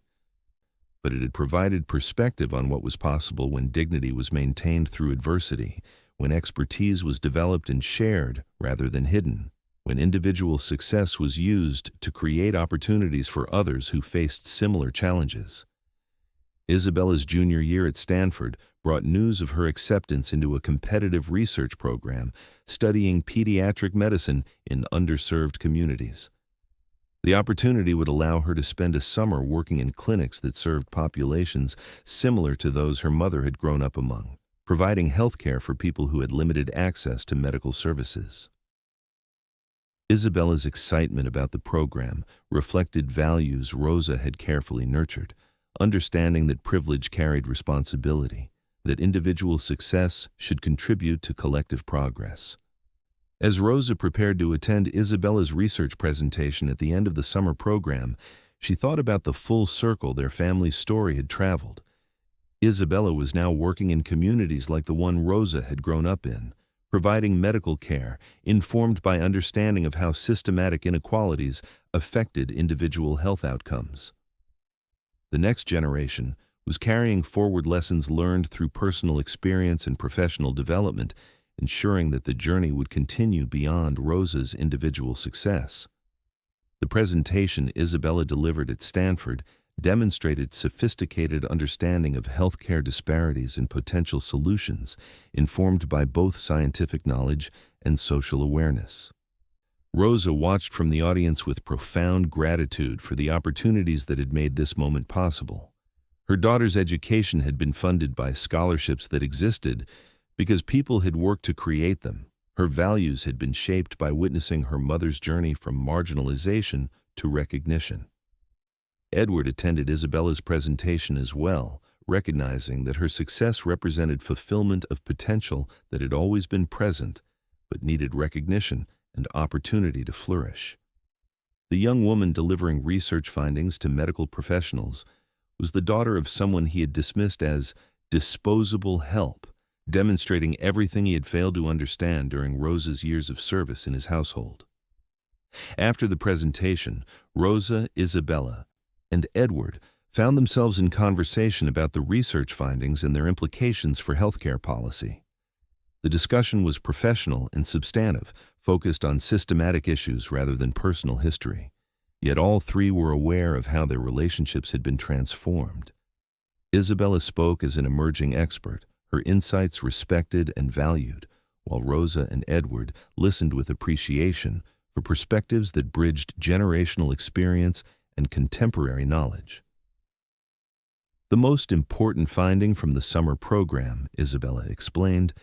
But it had provided perspective on what was possible when dignity was maintained through adversity, when expertise was developed and shared rather than hidden, when individual success was used to create opportunities for others who faced similar challenges. Isabella's junior year at Stanford brought news of her acceptance into a competitive research program studying pediatric medicine in underserved communities. The opportunity would allow her to spend a summer working in clinics that served populations similar to those her mother had grown up among, providing health care for people who had limited access to medical services. Isabella's excitement about the program reflected values Rosa had carefully nurtured, understanding that privilege carried responsibility, that individual success should contribute to collective progress. As Rosa prepared to attend Isabella's research presentation at the end of the summer program, she thought about the full circle their family's story had traveled. Isabella was now working in communities like the one Rosa had grown up in, providing medical care informed by understanding of how systematic inequalities affected individual health outcomes. The next generation was carrying forward lessons learned through personal experience and professional development, ensuring that the journey would continue beyond Rosa's individual success. The presentation Isabella delivered at Stanford demonstrated sophisticated understanding of healthcare disparities and potential solutions, informed by both scientific knowledge and social awareness. Rosa watched from the audience with profound gratitude for the opportunities that had made this moment possible. Her daughter's education had been funded by scholarships that existed because people had worked to create them. Her values had been shaped by witnessing her mother's journey from marginalization to recognition. Edward attended Isabella's presentation as well, recognizing that her success represented fulfillment of potential that had always been present, but needed recognition and opportunity to flourish. The young woman delivering research findings to medical professionals was the daughter of someone he had dismissed as disposable help, demonstrating everything he had failed to understand during Rosa's years of service in his household. After the presentation, Rosa, Isabella, and Edward found themselves in conversation about the research findings and their implications for healthcare policy. The discussion was professional and substantive, focused on systematic issues rather than personal history. Yet all three were aware of how their relationships had been transformed. Isabella spoke as an emerging expert, her insights respected and valued, while Rosa and Edward listened with appreciation for perspectives that bridged generational experience and contemporary knowledge. The most important finding from the summer program, Isabella explained,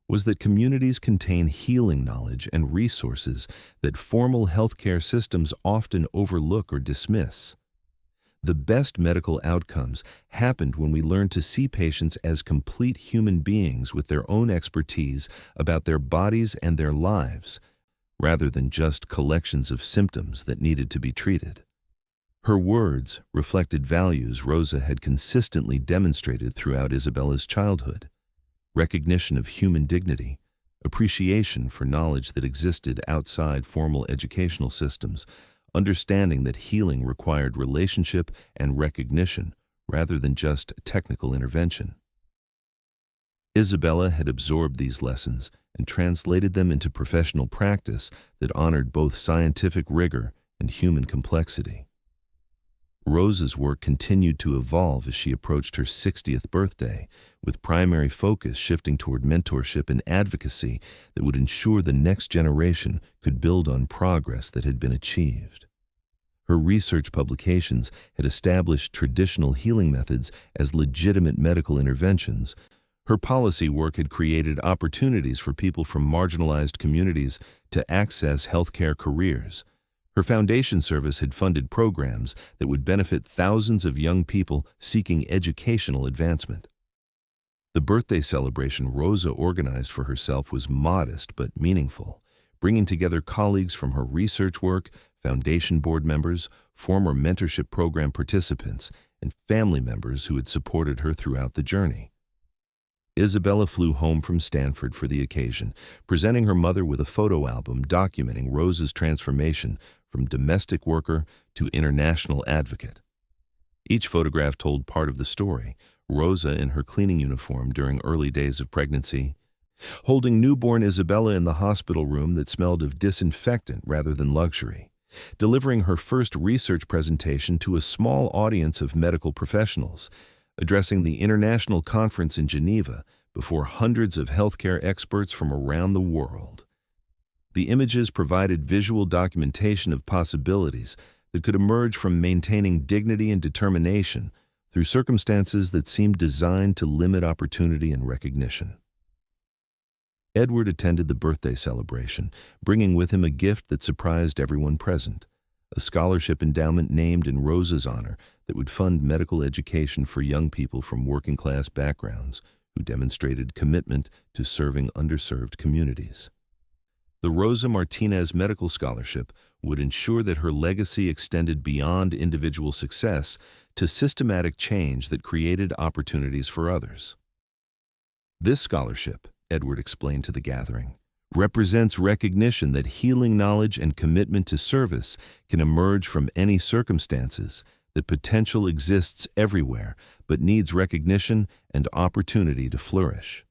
was that communities contain healing knowledge and resources that formal healthcare systems often overlook or dismiss. The best medical outcomes happened when we learned to see patients as complete human beings with their own expertise about their bodies and their lives, rather than just collections of symptoms that needed to be treated. Her words reflected values Rosa had consistently demonstrated throughout Isabella's childhood: recognition of human dignity, appreciation for knowledge that existed outside formal educational systems, understanding that healing required relationship and recognition rather than just technical intervention. Isabella had absorbed these lessons and translated them into professional practice that honored both scientific rigor and human complexity. Rosa's work continued to evolve as she approached her 60th birthday, with primary focus shifting toward mentorship and advocacy that would ensure the next generation could build on progress that had been achieved. Her research publications had established traditional healing methods as legitimate medical interventions. Her policy work had created opportunities for people from marginalized communities to access healthcare careers. Her foundation service had funded programs that would benefit thousands of young people seeking educational advancement. The birthday celebration Rosa organized for herself was modest but meaningful, bringing together colleagues from her research work, foundation board members, former mentorship program participants, and family members who had supported her throughout the journey. Isabella flew home from Stanford for the occasion, presenting her mother with a photo album documenting Rosa's transformation from domestic worker to international advocate. Each photograph told part of the story: Rosa in her cleaning uniform during early days of pregnancy, holding newborn Isabella in the hospital room that smelled of disinfectant rather than luxury, delivering her first research presentation to a small audience of medical professionals, addressing the international conference in Geneva before hundreds of healthcare experts from around the world. The images provided visual documentation of possibilities that could emerge from maintaining dignity and determination through circumstances that seemed designed to limit opportunity and recognition. Edward attended the birthday celebration, bringing with him a gift that surprised everyone present: a scholarship endowment named in Rosa's honor that would fund medical education for young people from working-class backgrounds who demonstrated commitment to serving underserved communities. The Rosa Martinez Medical Scholarship would ensure that her legacy extended beyond individual success to systematic change that created opportunities for others. This scholarship, Edward explained to the gathering, represents recognition that healing knowledge and commitment to service can emerge from any circumstances, that potential exists everywhere but needs recognition and opportunity to flourish.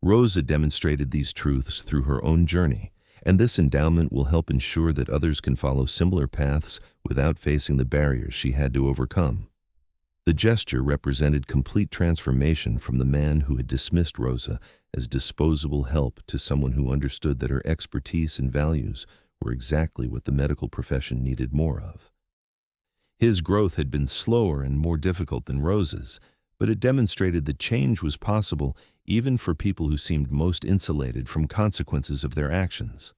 Rosa demonstrated these truths through her own journey, and this endowment will help ensure that others can follow similar paths without facing the barriers she had to overcome. The gesture represented complete transformation from the man who had dismissed Rosa as disposable help to someone who understood that her expertise and values were exactly what the medical profession needed more of. His growth had been slower and more difficult than Rosa's, but it demonstrated that change was possible even for people who seemed most insulated from consequences of their actions.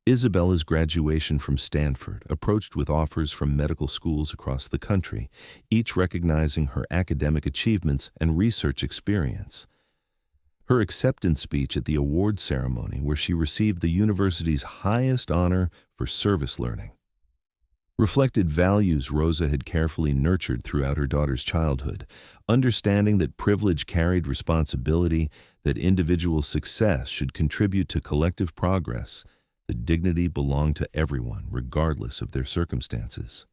Isabella's graduation from Stanford approached with offers from medical schools across the country, each recognizing her academic achievements and research experience. Her acceptance speech at the award ceremony, where she received the university's highest honor for service learning, reflected values Rosa had carefully nurtured throughout her daughter's childhood, understanding that privilege carried responsibility, that individual success should contribute to collective progress, that dignity belonged to everyone regardless of their circumstances.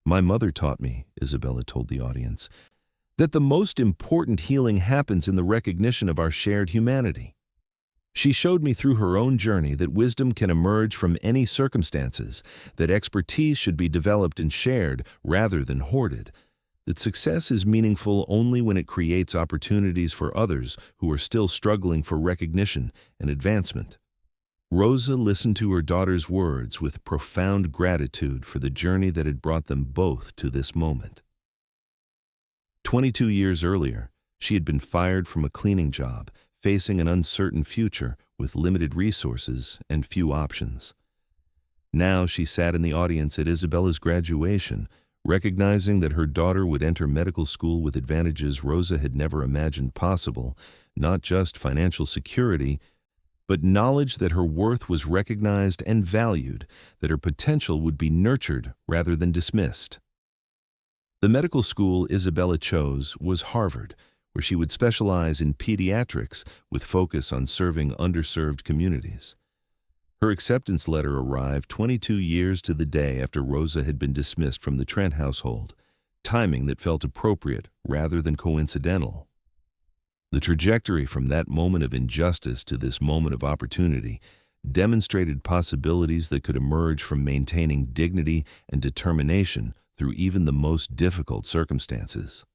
"My mother taught me," Isabella told the audience, "that the most important healing happens in the recognition of our shared humanity. She showed me through her own journey that wisdom can emerge from any circumstances, that expertise should be developed and shared rather than hoarded, that success is meaningful only when it creates opportunities for others who are still struggling for recognition and advancement." Rosa listened to her daughter's words with profound gratitude for the journey that had brought them both to this moment. 22 years earlier, she had been fired from a cleaning job, facing an uncertain future with limited resources and few options. Now she sat in the audience at Isabella's graduation, recognizing that her daughter would enter medical school with advantages Rosa had never imagined possible, not just financial security, but knowledge that her worth was recognized and valued, that her potential would be nurtured rather than dismissed. The medical school Isabella chose was Harvard, where she would specialize in pediatrics with focus on serving underserved communities. Her acceptance letter arrived 22 years to the day after Rosa had been dismissed from the Trent household, timing that felt appropriate rather than coincidental. The trajectory from that moment of injustice to this moment of opportunity demonstrated possibilities that could emerge from maintaining dignity and determination through even the most difficult circumstances.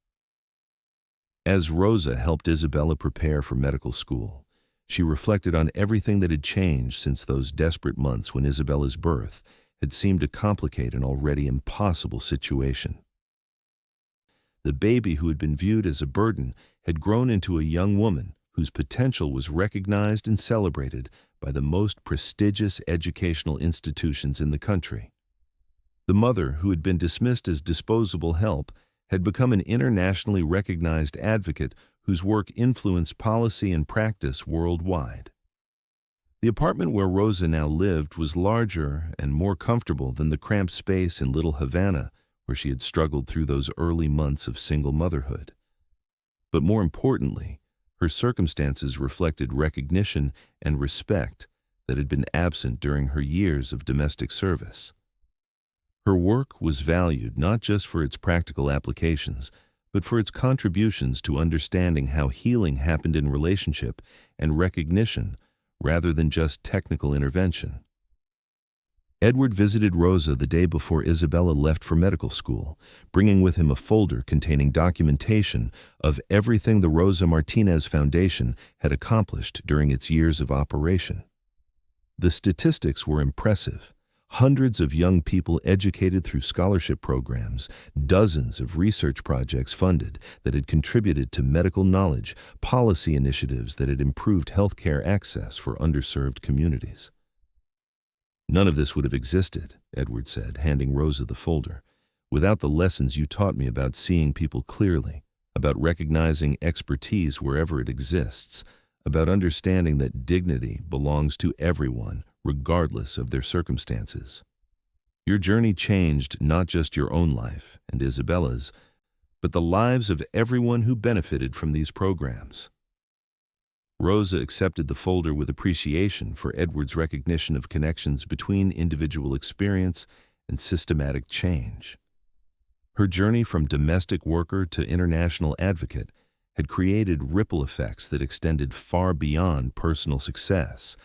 As Rosa helped Isabella prepare for medical school, she reflected on everything that had changed since those desperate months when Isabella's birth had seemed to complicate an already impossible situation. The baby who had been viewed as a burden had grown into a young woman whose potential was recognized and celebrated by the most prestigious educational institutions in the country. The mother, who had been dismissed as disposable help, had become an internationally recognized advocate whose work influenced policy and practice worldwide. The apartment where Rosa now lived was larger and more comfortable than the cramped space in Little Havana, where she had struggled through those early months of single motherhood. But more importantly, her circumstances reflected recognition and respect that had been absent during her years of domestic service. Her work was valued not just for its practical applications, but for its contributions to understanding how healing happened in relationship and recognition rather than just technical intervention. Edward visited Rosa the day before Isabella left for medical school, bringing with him a folder containing documentation of everything the Rosa Martinez Foundation had accomplished during its years of operation. The statistics were impressive. Hundreds of young people educated through scholarship programs, dozens of research projects funded that had contributed to medical knowledge, policy initiatives that had improved healthcare access for underserved communities. "None of this would have existed," Edward said, handing Rosa the folder, "without the lessons you taught me about seeing people clearly, about recognizing expertise wherever it exists, about understanding that dignity belongs to everyone, regardless of their circumstances. Your journey changed not just your own life and Isabella's, but the lives of everyone who benefited from these programs." Rosa accepted the folder with appreciation for Edward's recognition of connections between individual experience and systematic change. Her journey from domestic worker to international advocate had created ripple effects that extended far beyond personal success,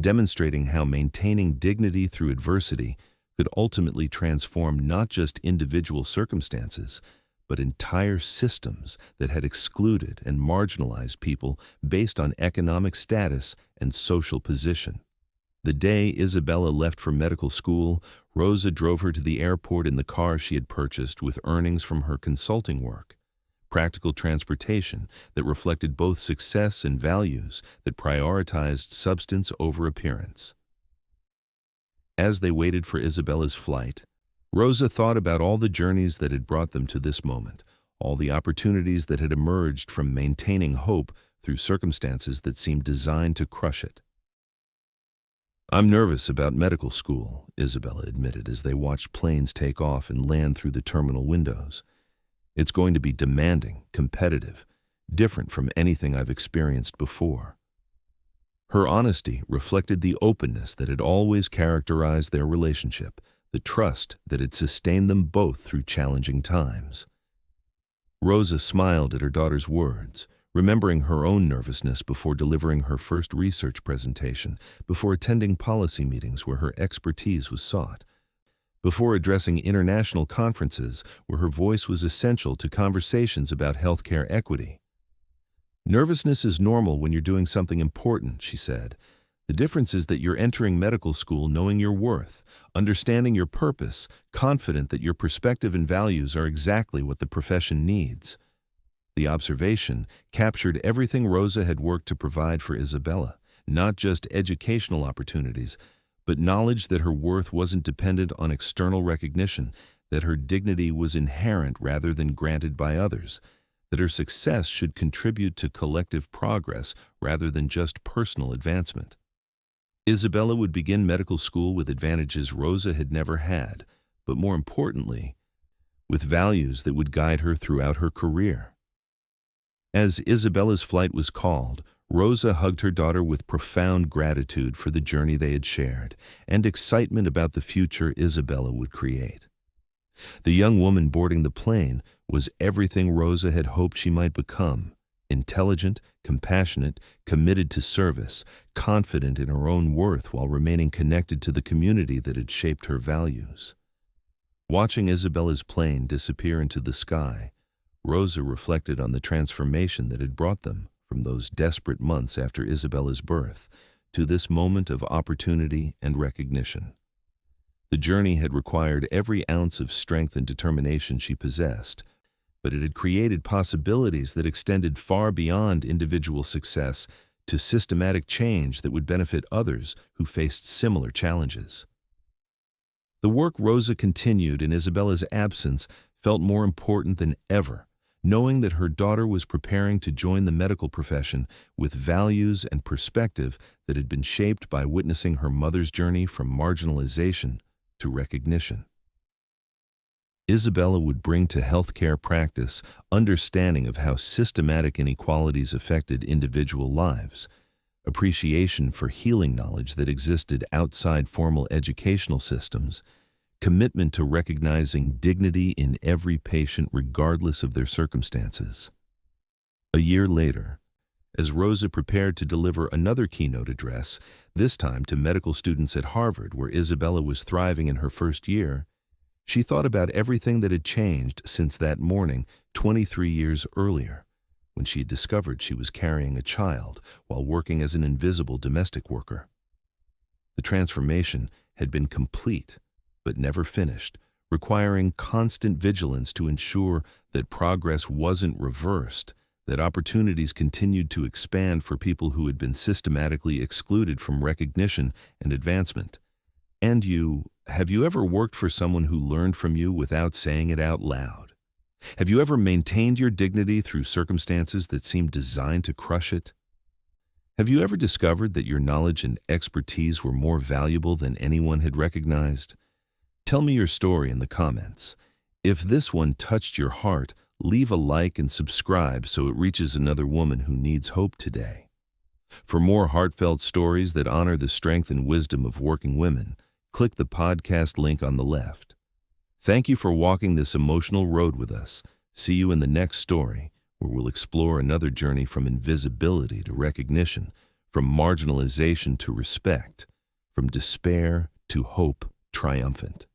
demonstrating how maintaining dignity through adversity could ultimately transform not just individual circumstances, but entire systems that had excluded and marginalized people based on economic status and social position. The day Isabella left for medical school, Rosa drove her to the airport in the car she had purchased with earnings from her consulting work. Practical transportation that reflected both success and values that prioritized substance over appearance. As they waited for Isabella's flight, Rosa thought about all the journeys that had brought them to this moment, all the opportunities that had emerged from maintaining hope through circumstances that seemed designed to crush it. "I'm nervous about medical school," Isabella admitted as they watched planes take off and land through the terminal windows. "It's going to be demanding, competitive, different from anything I've experienced before." Her honesty reflected the openness that had always characterized their relationship, the trust that had sustained them both through challenging times. Rosa smiled at her daughter's words, remembering her own nervousness before delivering her first research presentation, before attending policy meetings where her expertise was sought, before addressing international conferences where her voice was essential to conversations about healthcare equity. "Nervousness is normal when you're doing something important," she said. "The difference is that you're entering medical school knowing your worth, understanding your purpose, confident that your perspective and values are exactly what the profession needs." The observation captured everything Rosa had worked to provide for Isabella, not just educational opportunities, but knowledge that her worth wasn't dependent on external recognition, that her dignity was inherent rather than granted by others, that her success should contribute to collective progress rather than just personal advancement. Isabella would begin medical school with advantages Rosa had never had, but more importantly, with values that would guide her throughout her career. As Isabella's flight was called, Rosa hugged her daughter with profound gratitude for the journey they had shared and excitement about the future Isabella would create. The young woman boarding the plane was everything Rosa had hoped she might become: intelligent, compassionate, committed to service, confident in her own worth while remaining connected to the community that had shaped her values. Watching Isabella's plane disappear into the sky, Rosa reflected on the transformation that had brought them from those desperate months after Isabella's birth to this moment of opportunity and recognition. The journey had required every ounce of strength and determination she possessed, but it had created possibilities that extended far beyond individual success to systematic change that would benefit others who faced similar challenges. The work Rosa continued in Isabella's absence felt more important than ever, knowing that her daughter was preparing to join the medical profession with values and perspective that had been shaped by witnessing her mother's journey from marginalization to recognition. Isabella would bring to healthcare practice understanding of how systematic inequalities affected individual lives, appreciation for healing knowledge that existed outside formal educational systems, commitment to recognizing dignity in every patient regardless of their circumstances. A year later, as Rosa prepared to deliver another keynote address, this time to medical students at Harvard, where Isabella was thriving in her first year, she thought about everything that had changed since that morning 23 years earlier, when she had discovered she was carrying a child while working as an invisible domestic worker. The transformation had been complete, but never finished, requiring constant vigilance to ensure that progress wasn't reversed, that opportunities continued to expand for people who had been systematically excluded from recognition and advancement. And have you ever worked for someone who learned from you without saying it out loud? Have you ever maintained your dignity through circumstances that seemed designed to crush it? Have you ever discovered that your knowledge and expertise were more valuable than anyone had recognized? Tell me your story in the comments. If this one touched your heart, leave a like and subscribe so it reaches another woman who needs hope today. For more heartfelt stories that honor the strength and wisdom of working women, click the podcast link on the left. Thank you for walking this emotional road with us. See you in the next story, where we'll explore another journey from invisibility to recognition, from marginalization to respect, from despair to hope triumphant.